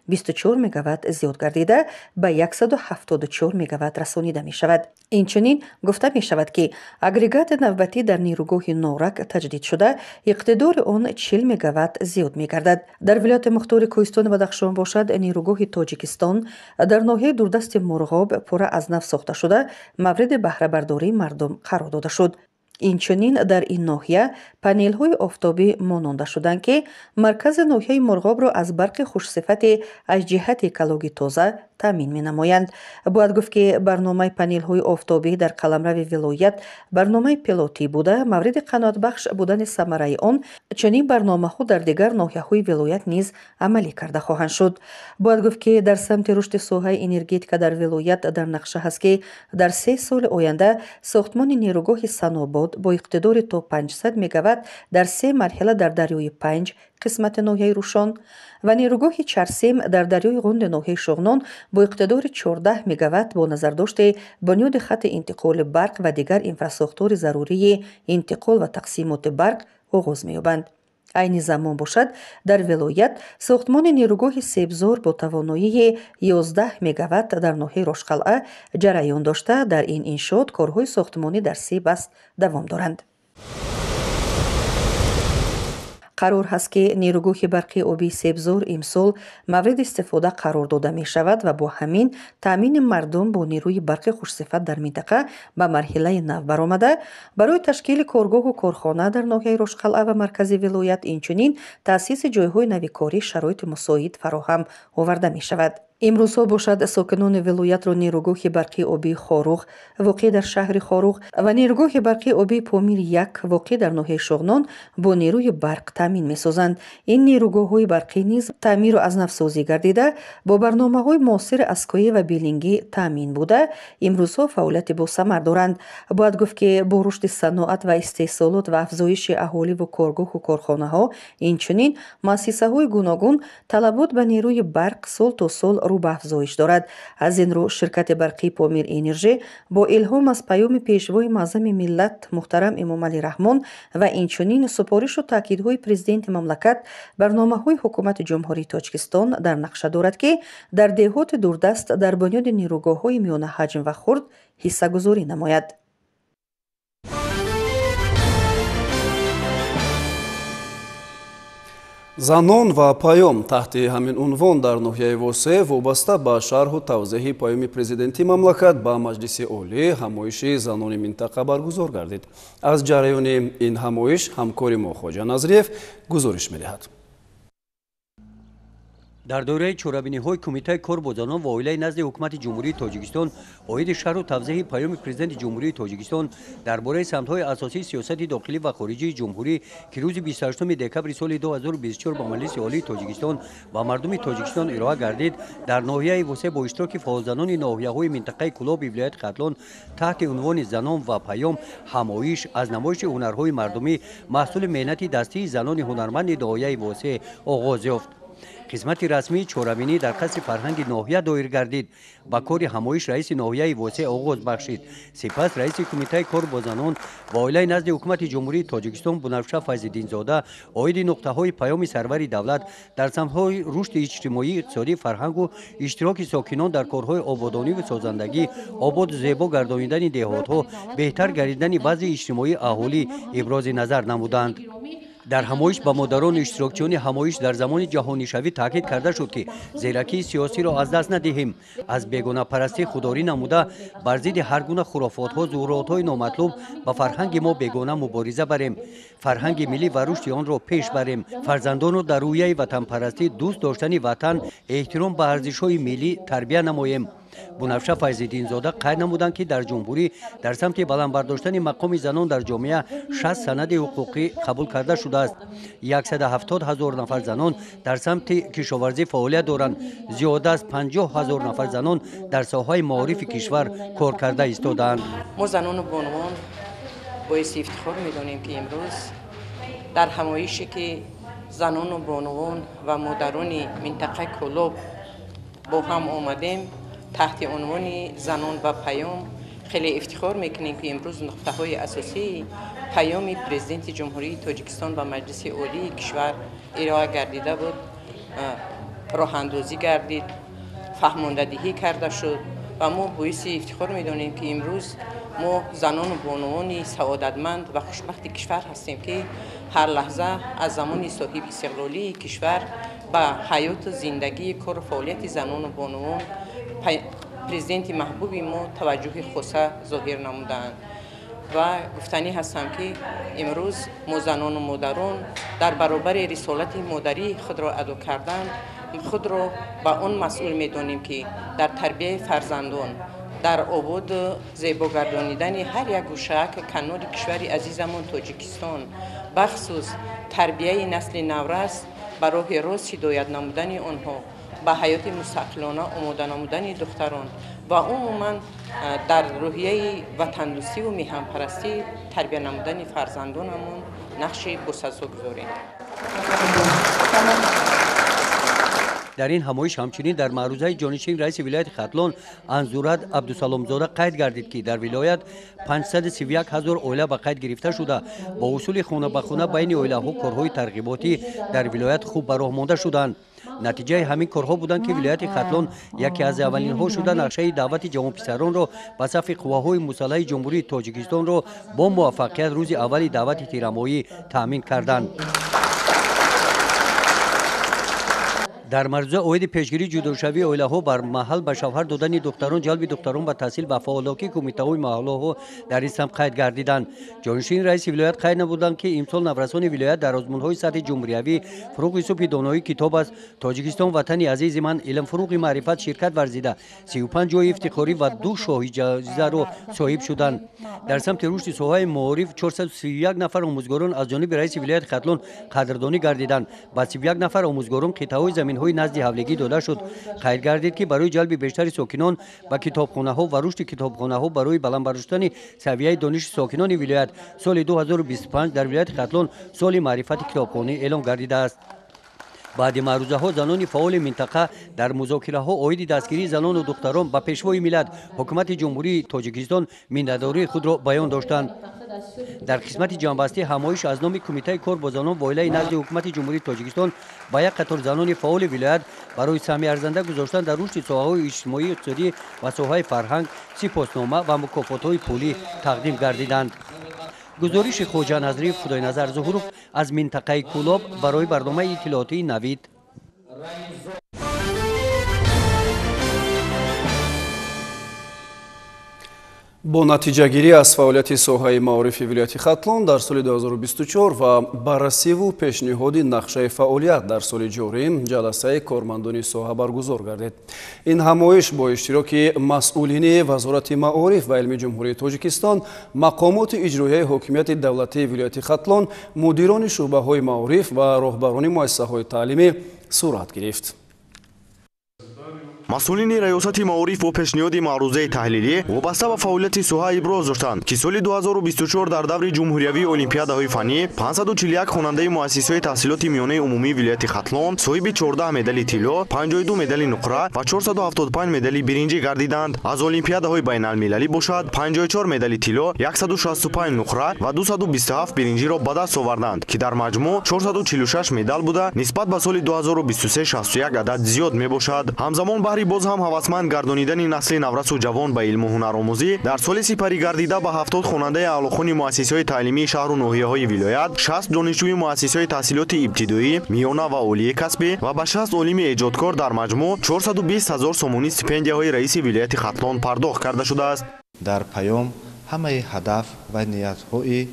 [SPEAKER 17] 24 مگاوات زیاد گردیده به 174 مگاوات رسانیده می شود. اینچنین گفته می شود که اگریگات نوبتی در نیروگاه نورک تجدید شده اقتدار آن 40 مگاوات زیاد می گردد. در ولایت مختار کوهستان بدخشان باشد نیروگاه تاجیکستان در ناحیه دوردست مرغاب پر از نفت ساخته شده مورد بهره برداری مردم قرار داده شد. اینچنین در این ناحیه پنل های آفتابی ماننده شدند که مرکز ناحیه مرغاب را از برق خوشصفت از جهت اکولوژی تازه تامین می نمایند. باید گفت که برنامه پنل های آفتابی در قلمرو ولایت برنامه پیلوتی بوده مورد قناعت بخش بودن ثمره آن چنین برنامه ها در دیگر ناحیه های ولایت نیز عملی کرده خواهند شد. باید گفت که در سمت رشد ساحه انرژتیک در ولایت در نقشه هست که در 3 سال آینده ساختمان نیروگاه سناباد با اقتدار تا 500 مگاوات در 3 مرحله در دریای 5 قسمت ناحیه روشان و نیروگاه چرسیم در دریای غند ناحیه شغنان با اقتدار 14 مگاوات با نظر داشته بنیاد خط انتقال برق و دیگر انفراستراکچور ضروری انتقال و تقسیمات برق آغاز می‌یابند. عین زمان باشد در ولایت ساختمان نیروگاه سیبزار با توانایی 11 مگاوات در ناحیه راشقلعه جریان داشته در این انشاءات کارهای ساختمانی در 3 بست دوام دارند. قرار هست که نیروگاه برقی آبی سیبزار امسال مورد استفاده قرار داده می شود و با همین تامین مردم با نیروی برق خوشصفت در منطقه به مرحله نو برآمده برای تشکیل کارگاه و کارخانه در ناحیه راشقلعه و مرکز ولایت اینچنین تأسیس جایهای نوی کاری شرایط مساعد فراهم آورده می شود. امروزها باشد ساکنان ولایت را نیروگاه برقی آبی خاروغ واقع در شهر خاروغ و نیروگاه برقی آبی پامیر 1 واقع در ناحیه شغنان با نیروی برق تامین می‌سازند. این نیروگاه‌های برقی نیز تعمیر و از نوسازی گردیده با برنامه‌های معاصر اسکایی و بیلینگی تامین بوده امروزها فعالیت با ثمر دارند. باید گفت که با رشد صنعت و استحصالات و افزایش اهالی و کارگاه و کارخانه‌ها اینچنین مؤسسه‌های گوناگون طلبات به نیروی برق سال تا سال رو به افزایش دارد. از این رو شرکت برقی پامیر انرژی با الهام از پیام پیشوای معظم ملت محترم امامعلی رحمان و اینچنین سپارش و تاکیدهای پرزیدنت مملکت برنامه‌های حکومت جمهوری تاجیکستان در نقشه دارد که در دهات دوردست در بنیاد نیروگاه‌های میانه حجم و خرد حصه گذاری نماید.
[SPEAKER 1] زنان و پیام تحت همین عنوان در ناحیه واسع وابسته به شرح و توضیح پیام پرزیدنتی مملکت با مجلس عالی همایش زنان منطقه برگزار گردید. از جریان این همایش همکار ما خواجه نظریف گزارش می‌دهد.
[SPEAKER 18] در دوره چورابینی‌های کمیته کار با زنان و عائله نزد حکومت جمهوری تاجیکستان اوید شرح و توضیح پیام پرزیدنت جمهوری تاجیکستان درباره سمت‌های اساسی سیاست داخلی و خارجی جمهوری که روز 28 دکبر سال 2024 با مجلس عالی تاجیکستان و مردم تاجیکستان ارائه گردید در ناحیه وسع با اشتراک فعالزنان ناحیه‌های منطقه کلاب ولایت قتلان تحت عنوان زنان و پیام همایش از نمایش هنرهای مردمی محصول مهنت دستی زنان هنرمند ناحیه وسع آغاز یافت. قسمت رسمی چورابینی در قصر فرهنگ ناحیه دایر گردید. با کار همایش رئیس ناحیه واسع آغاز بخشید. سپس رئیس کمیته کار با زنان و عائله نزد حکومت جمهوری تاجیکستان بنفشه فیض‌الدین زاده اوید نقطه‌های پیام سرور دولت در سمت‌های رشد اجتماعی، اقتصادی، فرهنگ و اشتراک ساکنان در کارهای آبادانی و سازندگی، آباد و زیبا گردانیدن دهات‌ها، بهتر گردیدن وضع اجتماعی اهالی ابراز نظر نمودند. در همایش با مادران اشتراکچیان همایش در زمان جهانی شوی تاکید کرده شد که زیرکی سیاسی را از دست ندهیم، از بیگانه پرستی خودداری نموده بر ضد هر گونه خرافات ها ظهورات های نامطلوب با فرهنگ ما بیگانه مبارزه بریم، فرهنگ ملی و رشد آن را پیش بریم، فرزندان را در رویه وطن پرستی، دوست داشتن وطن، احترام به ارزش های ملی تربیت نماییم. بنفشه فیض‌الدین زاده قید نمودند که در جمهوری در سمت بلند برداشتن مقام زنان در جامعه 60 سند حقوقی قبول کرده شده است. 170,000 نفر زنان در سمت کشاورزی فعالیت دارند. زیاده از 50,000 نفر زنان در ساحه معارف کشور کار کرده ایستادند.
[SPEAKER 19] ما زنان بانوان باعث افتخار می‌دانیم که امروز در همایشی که زنان و بانوان و مادران منطقه کلوب با هم آمدیم تحت عنوان زنان و پیام خیلی افتخار میکنیم که امروز نقطه های اساسی پیام پرزیدنت جمهوری تاجیکستان و مجلس عالی کشور ارائه گردیده بود، راه اندازی گردید، فهماندهی کرده شد و ما باعث افتخار میدانیم که امروز ما زنان و بانوان سعادتمند و خوشبخت کشور هستیم که هر لحظه از زمان صاحب استقلالی کشور به حیات زندگی کار و فعالیت زنان و بانوان پرزیدنت محبوب ما توجه خاصه ظاهر نمودند و گفتنی هستم که امروز ما زنان و مادران در برابر رسالت مادری خود را ادا کردن خود را به آن مسئول میدانیم که در تربیت فرزندان، در آباد زیباگردانیدن هر یک گوشه کنار کشور عزیزمان تاجیکستان، بخصوص تربیت نسل نورس به راه راست هدایت نمودن آنها، به حیات مستقلانه آماده نمودن دختران و عموما در روحیه وطن دوستی و میهن پرستی تربیت نمودن فرزندانمون نقش بسزا گذاریم.
[SPEAKER 18] در این همایش همچنین در معروضه جانشین رئیس ولایت ختلان انزورد عبدالسلام زاده قید گردید که در ولایت 531,000 اویله به قید گرفته شده. با اصول خانه به خانه بین اویله ها کارهای ترغیباتی در ولایت خوب به راه مانده شدند. نتیجه همین کارها بودند که ولایت ختلان یکی از اولین ها شده نقشه دعوت جوان پسران را به صف قواهای مسلح جمهوری تاجیکستان را با موفقیت روز اول دعوت تیرمایی تامین کردند. در مرزه اوید پیشگیری جداشوی اویله ها بر محل به شوهر دادن دختران جلب دختران به تحصیل و فعالیت کمیته های محله ها در این سمت قید گردیدند. جانشین رئیس ولایت قید نبودند که امسال نورسان ولایت در آزمون های سطح جمهوری فروغ صبح دانایی کتاب است تاجیکستان وطن عزیز من علم فروغ معرفت شرکت ورزیده 35 جای افتخاری و 2 شاهی جایزه را صاحب شدند. در سمت رشد ساحه معارف 431 نفر آموزگاران از جانب رئیس ولایت ختلان قدردانی گردیدند. با 31 نفر آموزگاران قطعه های زمین های نزد حولگی داده شد. قید گردید که برای جلب بیشتر ساکنان به کتابخانه ها و رشد کتابخانه ها برای بلند برداشتن سویه دانش ساکنان ولایت سال 2025 در ولایت ختلان سال معرفت کتابخانه اعلام گردیده است. بعد معروضه ها زنان فعال منطقه در مذاکره ها عاید دستگیری زنان و دختران به پیشوای ملت حکومت جمهوری تاجیکستان مینده‌داری خود را بیان داشتند. در قسمت جنبسته همایش از نام کمیته کار با زنان وایله نزد حکومت جمهوری تاجیکستان با یک قطار زنان فعال ولایت برای سهمیه ارزنده گذاشتن در رشد ساحه‌های اجتماعی اقتصادی و ساحه فرهنگ سپاسنامه و مکافات‌های پولی تقدیم گردیدند. گزارش خواجه نظری خدای نظر ظهورов از منطقه کولاب برای برنامه اطلاعاتی نوید.
[SPEAKER 1] با натиҷагирӣ аз фаъолияти соҳаи маорифи вилояти хатлон дар соли 2024 ва баррасиву пешниҳоди нақшаи фаъолият дар соли ҷорӣ ҷаласаи кормандони соҳа баргузор гардид. ин ҳамоиш бо иштироки масъулини вазорати маориф ва илми ҷумҳурии тоҷикистон, мақомоти иҷроияи ҳокимияти давлатии вилояти хатлон, мудирони шуъбаҳои маориф ва роҳбарони муассисаҳои таълимӣ сурат гирифт.
[SPEAKER 20] масъулини раёсати маориф бо пешниҳоди маърузаи таҳлилӣ вобаста ба фаъолияти соҳа иброз доштанд ки соли 2024 дар даври ҷумҳуриявии олимпиадаҳои фанӣ 541 хонандаи муассисаҳои таҳсилоти миёнаи умумии вилояти хатлон соҳиби 14 медали тилло, 52 медали нуқра ва 475 медали биринҷӣ гардиданд. аз олимпиадаҳои байналмилалӣ бошад 54 медали тилло, 165 нуқра ва 227 биринҷиро ба даст оварданд ки дар маҷмӯъ 446 медал буда нисбат ба соли 2023 61 адад зиёд мебошад. ҳамзамон шаҳри боз ҳам ҳавасманд гардонидани насли наврасу ҷавон ба илму ҳунаромӯзӣ дар соли сипарӣ гардида ба 70 хонандаи аълохони муассисаҳои таълимии шаҳру ноҳияҳои вилоят, 60 донишҷӯи муассисаҳои таҳсилоти ибтидоӣ, миёна ва олии касбӣ ва ба 60 олими эҷодкор дар маҷмӯъ 420 000 сомонӣ стипендияҳои раиси вилояти Хатлон пардохт карда шудааст.
[SPEAKER 21] дар паём ҳамаи ҳадаф ва ниятҳои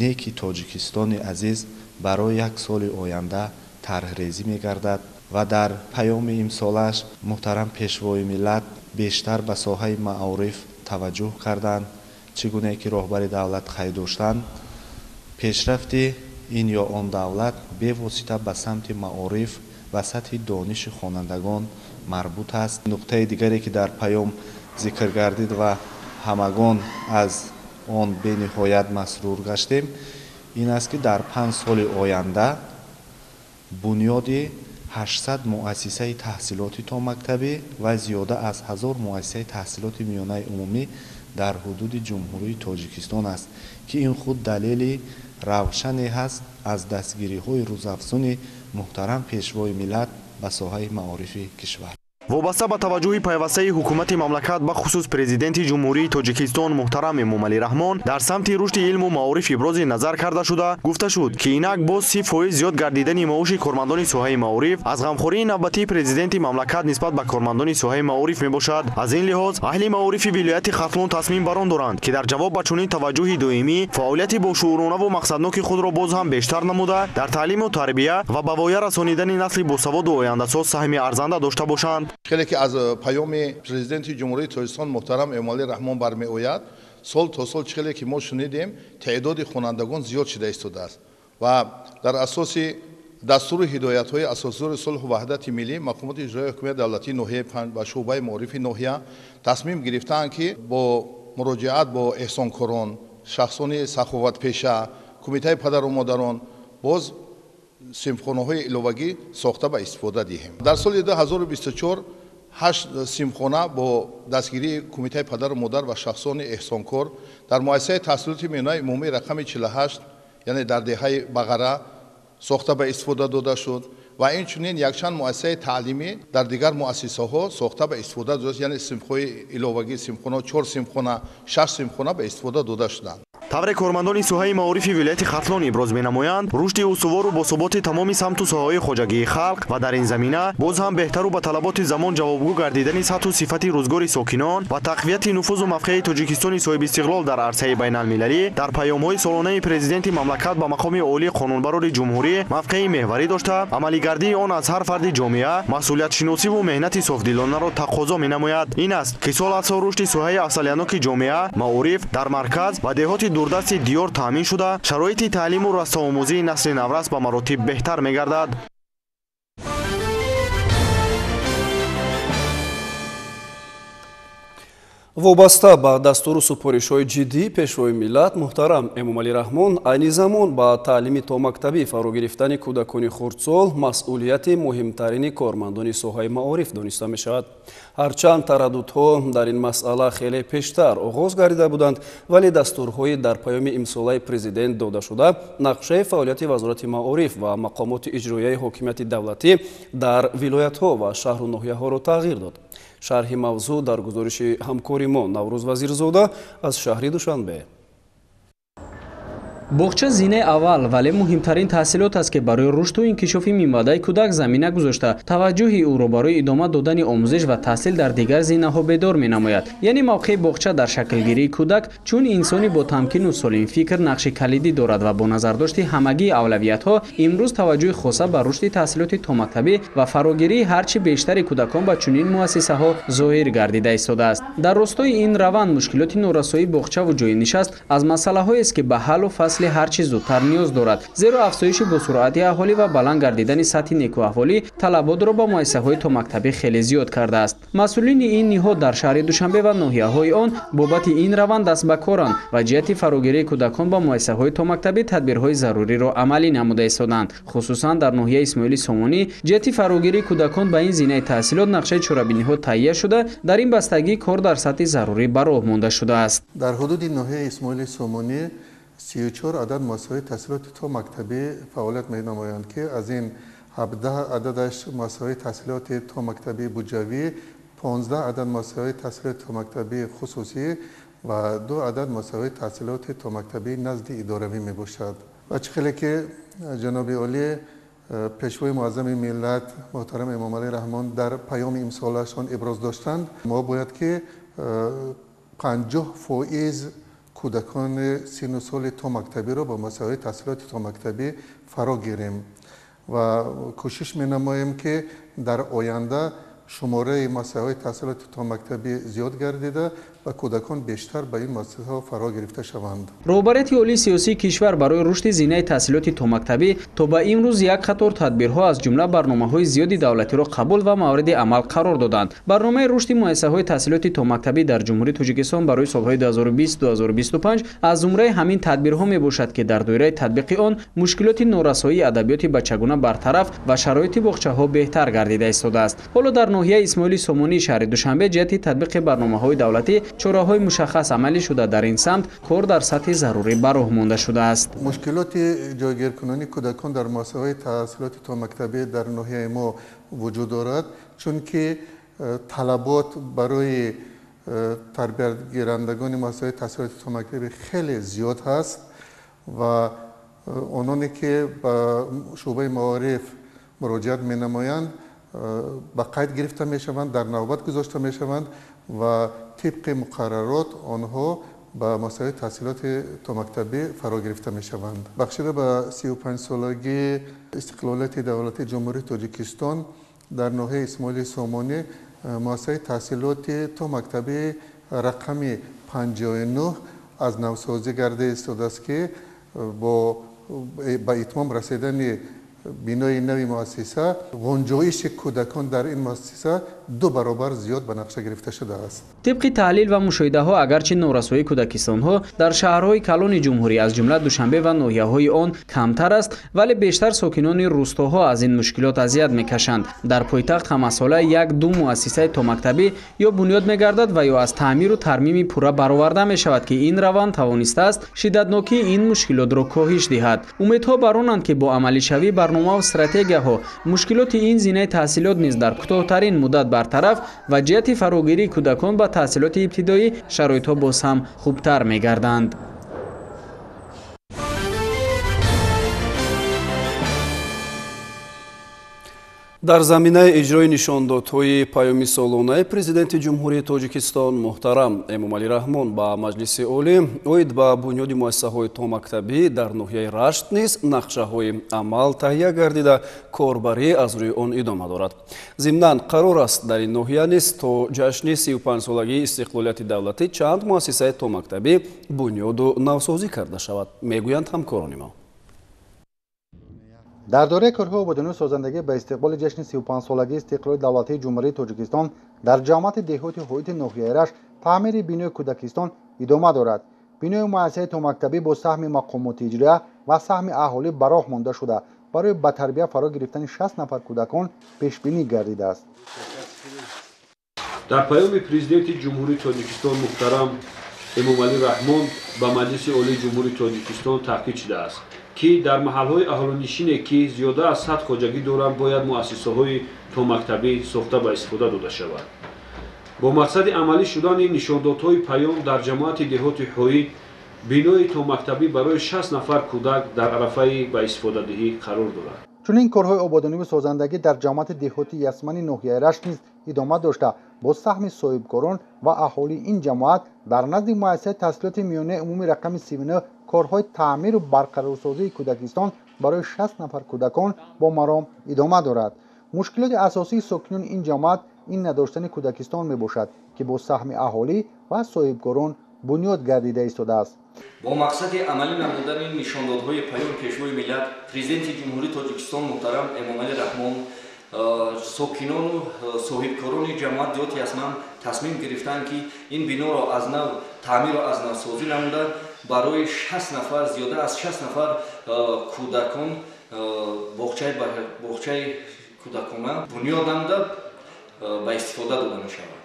[SPEAKER 21] неки тоҷикистони азиз барои як соли оянда тарҳрезӣ мегардад ва дар паёми имсолаш муҳтарам пешвои миллат бештар ба соҳаи маориф таваҷҷӯҳ карданд, чӣ гуне ки роҳбари давлат қайд доштанд, пешрафти ин ё он давлат бевосита ба самти маориф ва сатҳи дониши хонандагон марбут аст. нуқтаи дигаре ки дар паём зикр гардид ва ҳамагон аз он бениҳоят масрур гаштем, ин аст ки дар 5 соли оянда бунёди 800 муассисаи таҳсилоти томактабӣ ва зиёда аз 1000 муассисаи таҳсилоти миёнаи умумӣ дар ҳудуди ҷумҳурии Тоҷикистон аст, ки ин худ далели равшане ҳаст аз дастгириҳои рӯзафзуни муҳтарам пешвои миллат ба соҳаи маорифи кишвар.
[SPEAKER 20] вобаста ба таваҷҷӯҳи пайвастаи ҳукумати мамлакат ба хусус президенти ҷумҳурии Тоҷикистон муҳтарам Эмомалӣ Раҳмон дар самти рушди илму маориф ибрози назар карда шуда, гуфта шуд, ки инак боз 30% зиёд гардидани маоши кормандони соҳаи маориф аз ғамхории навбатии президенти мамлакат нисбат ба кормандони соҳаи маориф мебошад. аз ин лиҳоз аҳли маорифи вилояти Хатлон тасмим бар он доранд, ки дар ҷавоб ба чунин таваҷҷӯҳи доимӣ фаъолияти бошуурунаву мақсадноки худро боз ҳам бештар намуда, дар таълиму тарбия ва ба воя расонидани насли босаводу ояндасоз саҳми арзанда дошта бошанд.
[SPEAKER 22] پیام پرزیدنت جمهوری تاجیکستان محترم امامعلی رحمان برمیآید. سال تا سال چقدر که ما شنیدیم تعداد خوانندگان زیاد شده ایستاده است و در اساس دستور هدایت‌های اساسدار صلح و وحدت ملی مقامات اجرایی حکومت دولتی ناحیه 5 و شعبه معارف ناحیه تصمیم گرفتند که با مراجعت با احسانکاران، شخصان سخاوتپیشه، کمیته پدر و مادران باز سیمخانه‌های علاوه‌ای ساخته به استفاده دهیم. در سال 2024 8 سیمخانه با دستگیری کمیته پدر و مادر و شخصان احسانکار در مؤسسه تحصیلاتی میانه عمومی رقم 48 یعنی در دهه بقره ساخته به استفاده داده شد و اینچنین یکچند مؤسسه تعلیمی در دیگر مؤسسه‌ها ساخته به استفاده داده شد، یعنی سیمخانه علاوه‌ای سیمخانه 4 سیمخانه 6 سیمخانه به استفاده داده شدند.
[SPEAKER 20] тавре кормандони соҳаи маорифи вилояти Хатлон иброз менамоянд, рушди устувору бособоти тамоми самту соҳаҳои хоҷагии халқ ва дар ин замина боз ҳам беҳтару ба талаботи замон ҷавобгӯ гардидани сатҳу сифати рӯзгори сокинон ва тақвияти нуфузу мавқеи Тоҷикистони соҳибистиқлол дар арсаи байналмилалӣ дар паёмҳои солонаи президенти мамлакат ба мақоми олии қонунбарори ҷумҳурӣ мавқеи меҳварӣ дошта, амалигардии он аз ҳар фарди ҷомеа масъулиятшиносиву меҳнати софдилонаро тақозо менамояд. ин аст ки сол аз сол рушди соҳаи афзалияноки ҷомеа маориф дар марказ ва деҳоти дур-дасти диёр таъмин шуда, шароити таълиму расоомӯзии насли наврас ба маротиб беҳтар мегардад.
[SPEAKER 1] вобаста ба дастуру супоришҳои ҷиддии пешвои миллат муҳтарам Эмомалӣ Раҳмон айни замон ба таълими томактабӣ фаро гирифтани кӯдакони хурдсол масъулияти муҳимтарини кормандони соҳаи маориф дониста мешавад. ҳарчанд тараддудҳо дар ин масъала хеле пештар оғоз гардида буданд, вале дастурҳои дар паёми имсолаи президент додашуда нақшаи фаъолияти вазорати маориф ва мақомоти иҷроияи ҳокимияти давлатӣ дар вилоятҳо ва шаҳру ноҳияҳоро тағйир дод. шарҳи мавзӯъ дар гузориши ҳамкори мо Наврӯз Вазирзода аз шаҳри Душанбе.
[SPEAKER 23] боғча зинаи аввал, вале муҳимтарин таҳсилот аст, ки барои рушду инкишофи минбаъдаи кӯдак замина гузошта, таваҷҷӯҳи ӯро барои идома додани омӯзиш ва таҳсил дар дигар зинаҳо бедор менамояд. яъне мавқеи боғча дар шаклгирии кӯдак чун инсони бо тамкину солимфикр нақши калидӣ дорад ва бо назардошти ҳамагии авлавиятҳо имрӯз таваҷҷӯҳи хоса ба рушди таҳсилоти томактабӣ ва фарогирии ҳарчи бештари кӯдакон ба чунин муассисаҳо зоҳир гардида истодааст. дар ростои ин раванд мушкилоти норасоии боғчаву ҷойи нишаст аз масъалаҳоест, ки ба ҳаллу фасли ҳарчи зудтар ниёз дорад, зеро афзоиши босуръати аҳолӣ ва баланд гардидани сатҳи некуаҳволӣ талаботро ба муассисаҳои томактабӣ хеле зиёд кардааст. масъулини ин ниҳод дар шаҳри Душанбе ва ноҳияҳои он бобати ин раванд даст ба коранд ва ҷиҳати фарогирии кӯдакон ба муассисаҳои томактабӣ тадбирҳои заруриро амалӣ намуда истоданд. хусусан дар ноҳияи Исмоили Сомонӣ ҷиҳати фарогирии кӯдакон ба ин зинаи таҳсилот нақшаи чорабиниҳо таҳия шуда, дар ин бастагӣ кор дар сатҳи зарурӣ ба роҳ монда шудааст.
[SPEAKER 24] дар ҳудуди ноҳияи Исмоили Сомонӣ 34 عدد مؤسسه‌های تحصیلات تا مکتبی فعالیت می‌نمایند که از این 17 عددش مؤسسه‌های تحصیلات تا مکتبی بودجوی 15 عدد مؤسسه‌های تحصیلات مکتبی خصوصی و 2 عدد مؤسسه‌های تحصیلات مکتبی نزد اداروی میباشد. و چخیلی که جناب عالی پیشوای معظم ملت محترم امام علی رحمان در پیام امسالشان ابراز داشتند، ما باید که 50% کودکان سن و سال تا مکتبی را با مؤسسه‌های تحصیلات تا مکتبی فرا گیریم و کوشش می‌نماییم که در آینده شماره مؤسسه‌های تحصیلات تا مکتبی زیاد گردیده و کودکان بیشتر به این مؤسسه‌ها فرا گرفته شوند.
[SPEAKER 23] روابط عالی سیاسی کشور برای رشد زینه تحصیلات تا مکتبی تا به امروز یک قطار تدبیرها از جمله برنامه‌های زیادی دولتی را قبول و مورد عمل قرار دادند. برنامه رشد مؤسسه‌های تحصیلات تا مکتبی در جمهوری تاجیکستان برای سال‌های 2020-2025 از زمره همین تدبیرها میباشد که در دایره تطبیق آن مشکلات نورسایی ادبیات بچگانه برطرف و شرایط باغچه‌ها بهتر گردیده ایستاده است. حالا در ناحیه اسماعیل سومانی شهر دوشنبه جهت تطبیق برنامه‌های دولتی چراهای مشخص عملی شده در این سمت کار در سطح ضروری براه مانده شده است.
[SPEAKER 24] مشکلات جایگیر کنانی کودکان در مؤسسه‌های تحصیلات تا مکتبی در ناحیه ما وجود دارد، چون که طلبات برای تربیت گیرندگان مؤسسه‌های تحصیلات تا مکتبی خیلی زیاد هست و آنانی که به شعبه معارف مراجعت می‌نمایند با قید گرفته میشوند، در نوبت گذاشته میشوند و طبق مقررات آنها به مؤسسه تحصیلات تا مکتبی فرا گرفته میشوند. بخشیده به 35 سالگی استقلالیت دولت جمهوری تاجیکستان در ناحیه اسماعیل سومانی مؤسسه تحصیلات تا مکتبی رقم 59 از نوسازی گرده ایستاده است که با اتمام رسیدن بینای نوی مؤسسه گنجایش کودکان در این مؤسسه 2 برابر زیاد به نقشه گرفته شده است.
[SPEAKER 23] طبق تحلیل و مشاهده ها اگرچه نورسایی کودکستان ها در شهرهای کلان جمهوری از جمله دوشنبه و ناحیه های آن کمتر است، ولی بیشتر ساکنان روستاها از این مشکلات اذیت میکشند. در پایتخت هم مساله 1-2 مؤسسه تا مکتبی یا بنیاد میگردد و یا از تعمیر و ترمیم پورا برآورده می شود که این روند توانسته است شدتناکی این مشکلات را کاهش دهد. امیدها بر آنند که با عملی شوی برنامه و استراتژی‌ها مشکلات این زینه تحصیلات نیز در کوتاه‌ترین مدت برطرف و جهت فراگیری کودکان با تحصیلات ابتدایی شرایط‌ها باز هم خوبتر می‌گردند.
[SPEAKER 1] дар заминаи иҷрои нишондодҳои паёми солонаи президенти ҷумҳурии тоҷикистон муҳтарам эмомалӣ раҳмон ба маҷлиси олӣ оид ба бунёди муассисаҳои томактабӣ дар ноҳияи рашт низ нақшаҳои амал таҳия гардида корбарӣ аз рӯи он идома дорад. зимнан қарор аст дар ин ноҳия низ то ҷашни 35-солагии истиқлолияти давлатӣ чанд муассисаи томактабӣ бунёду навсозӣ карда шавад, мегӯянд ҳамкорони мо.
[SPEAKER 3] در دوره کارهای آبادانی و سازندگی به استقبال جشن 35 سالگی استقلال دولتی جمهوری تاجیکستان در جامعه دهاتی هویت ناحیه رشت تعمیر بینای کودکستان ادامه دارد. بینای مؤسسه تا مکتبی با سهم مقامات اجرایی و سهم اهالی براه مانده شده برای به تربیت فرا گرفتن 60 نفر کودکان پیش بینی گردیده است.
[SPEAKER 5] در پیام پرزیدنت جمهوری تاجیکستان محترم امامعلی رحمان به مجلس عالی جمهوری تاجیکستان تاکید شده است که در محل‌های اهالینشین که زیاده از 100 خواجگی دارند باید مؤسسه‌های تا مکتبی ساخته به استفاده داده شود. با مقصد عملی شدن نشاندادهای پیام در جماعت دهات حوی بینای تا مکتبی برای 60 نفر کودک در عرفه به استفاده دهی قرار دارد.
[SPEAKER 3] چون این کارهای آبادانی و سازندگی در جماعت دهاتی یسمنی ناحیه رشت نیز ادامه داشته با سهم صاحبکاران و اهالی این جماعت در نزد مؤسسه تحصیلات میانه عمومی رقم 39 کارهای تعمیر و برقرارسازی کودکستان برای 60 نفر کودکان با مرام ادامه دارد. مشکلات اساسی ساکنان این جماعت این نداشتن کودکستان میباشد که با سهم اهالی و صاحبکاران بنیاد گردیده ایستاده است.
[SPEAKER 6] با مقصد عملی نمودن نشاندادهای پیام پیشوای ملت پرزیدنت جمهوری تاجیکستان محترم امامعلی رحمان ساکنان و صاحبکاران جماعت دهاتی یسمن تصمیم گرفتند که این بنا را از نو تعمیر و از نو سازی نموده برای 60 نفر زیاده از 60 نفر کودکان باغچه کودکانه بنیاد نموده به استفاده داده می شود.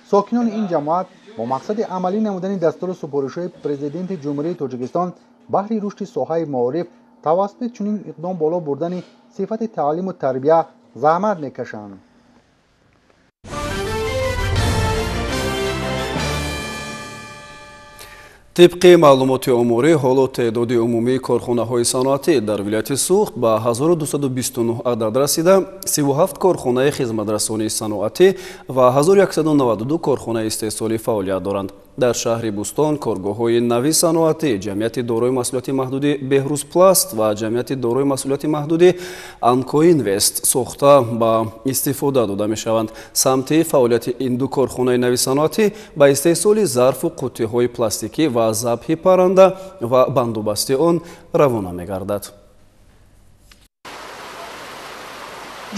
[SPEAKER 3] ساکنان این جماعت با مقصد عملی نمودن دستور سپارش‌های پرزیدنت جمهوری تاجیکستان بهر رشد ساحه معارف توسط چنین اقدام بالا بردن صفت تعلیم و تربیت زحمت میکشند.
[SPEAKER 1] طبق معلومات اموری حالا تعداد عمومی کارخانه‌های صنعتی در ولایت سوخت به 1229 عدد رسیده، 37 کارخانه خدمترسانی صنعتی و 1192 کارخانه استحصالی فعالیت دارند. در شهر بوستان کارگاه‌های نوی صنعتی، جمعیت دارای مسئولیت محدود بهروز پلاست و جمعیت دارای مسئولیت محدود انکو اینوست ساخته به استفاده داده می‌شوند. سمت فعالیت این دو کارخانه نوی صنعتی به استحصال ظرف و قوطی‌های پلاستیکی و ذبح پرنده و بندوبست آن روانه می‌گردد.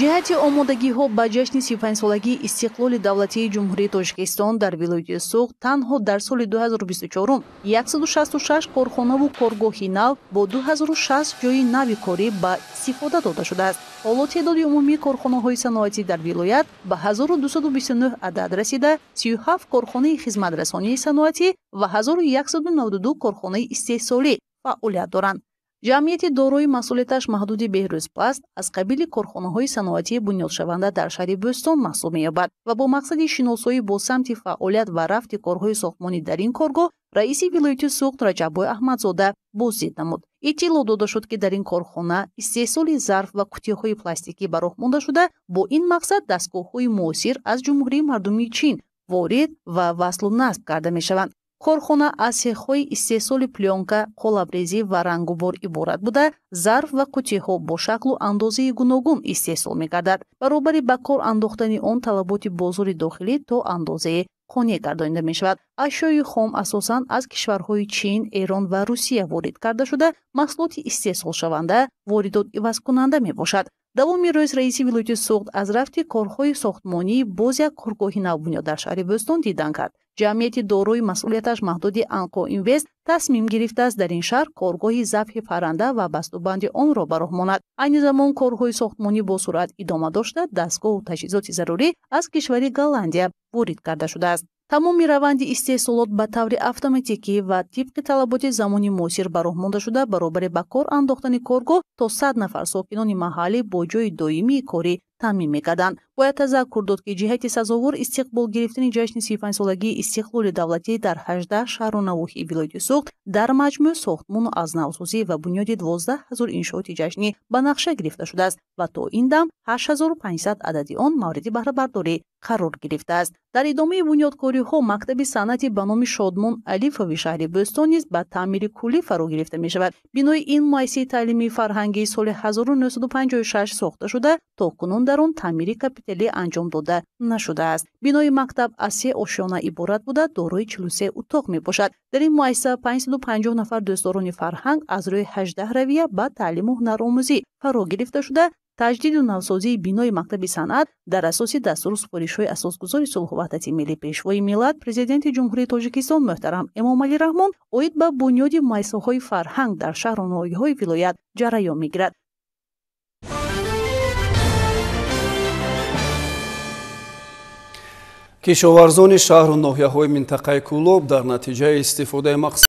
[SPEAKER 2] ҷиҳати омодагиҳо ба ҷашни 35-солагии истиқлоли давлатии ҷумҳурии Тоҷикистон дар вилояти Суғд танҳо дар соли 2024 166 корхонаву коргоҳи нав бо 2060 ҷойи нави корӣ ба истифода дода шудааст. ҳоло теъдоди умумии корхонаҳои саноатӣ дар вилоят ба 1229 адад расида, 37 корхонаи хизматрасонии саноатӣ ва 1192 корхонаи истеҳсолӣ фаъолият доранд. ҷамъияти дорои масъулияташ маҳдуди беҳрӯз пласт аз қабили корхонаҳои саноатии бунёдшаванда дар шаҳри Бӯстон маҳсуб меёбад ва бо мақсади шиносоӣ бо самти фаъолият ва рафти корҳои сохтмонӣ дар ин коргоҳ раиси вилояти Суғд Раҷаббой Аҳмадзода боздид намуд. иттилоъ дода шуд ки дар ин корхона истеҳсоли зарф ва кутиҳои пластикӣ ба роҳ монда шуда, бо ин мақсад дастгоҳҳои муосир аз Ҷумҳурии Мардумии Чин ворид ва васлу насб карда мешаванд. корхона аз сехҳои истеҳсоли плёнка, қолабрезӣ ва рангубор иборат буда, зарф ва қутиҳо бо шаклу андозаи гуногун истеҳсол мегардад. баробари ба кор андохтани он талаботи бозори дохилӣ то андозае қонеъ гардонида мешавад. ашёи хом асосан аз кишварҳои Чин, Эрон ва Русия ворид карда шуда, маҳсулоти истеҳсолшаванда воридот ивазкунанда мебошад. давоми рӯз раиси вилояти Суғд аз рафти корҳои сохтмонӣ боз як коргоҳи навбунёд дар шаҳри Бӯстон дидан кард. ҷамъияти дорои масъулияташ маҳдуди анко инвест тасмим гирифтааст дар ин шаҳр коргоҳи забҳи парранда ва бастубанди онро ба роҳ монад. айни замон корҳои сохтмонӣ бо суръат идома дошта, дастгоҳу таҷҳизоти зарурӣ аз кишвари Голландия ворид карда шудааст. тамоми раванди истеҳсолот ба таври автоматикӣ ва тибқи талаботи замони муосир ба роҳ монда шуда, баробари ба кор андохтани коргоҳ то 100 нафар сокинони маҳаллӣ бо ҷои доимии корӣ таъмин мекарданд. бояд тазаккур дод ки ҷиҳати сазовор истиқбол гирифтани ҷашни 35-солагии истиқлоли давлатӣ дар 18 шаҳру навоҳии вилояти Суғд дар маҷмӯъ сохтмону аз навсозӣ ва бунёди 12 000 иншооти ҷашнӣ ба нақша гирифта шудааст ва то ин дам 8500 адади он мавриди баҳрабардорӣ қарор гирифтааст. дар идомаи бунёдкориҳо мактаби санъати ба номи Шодмон Алифови шаҳри Бӯстон низ ба таъмири куллӣ фаро гирифта мешавад. бинои ин муассисаи таълимии фарҳангии соли 1956 сохта шуда, то кунун дар он таъмири капиталӣ анҷом дода нашудааст. бинои мактаб аз 3 ошёна иборат буда, дорои 43 утоқ мебошад. дар ин муассиса 550 нафар дӯстдорони фарҳанг аз рӯи 18 равия ба таълиму ҳунаромӯзӣ фаро гирифта шуда, таҷдиду навсозии бинои мактаби санъат дар асоси дастуру супоришҳои асосгузори сулҳу ваҳдати миллӣ пешвои миллат президенти ҷумҳурии Тоҷикистон муҳтарам Эмомалӣ Раҳмон оид ба бунёди муассисаҳои фарҳанг дар шаҳру ноҳияҳои вилоят ҷараён мегирад. кишоварзони шаҳру ноҳияҳои минтақаи Кӯлоб дар натиҷаи истифодаи мақсад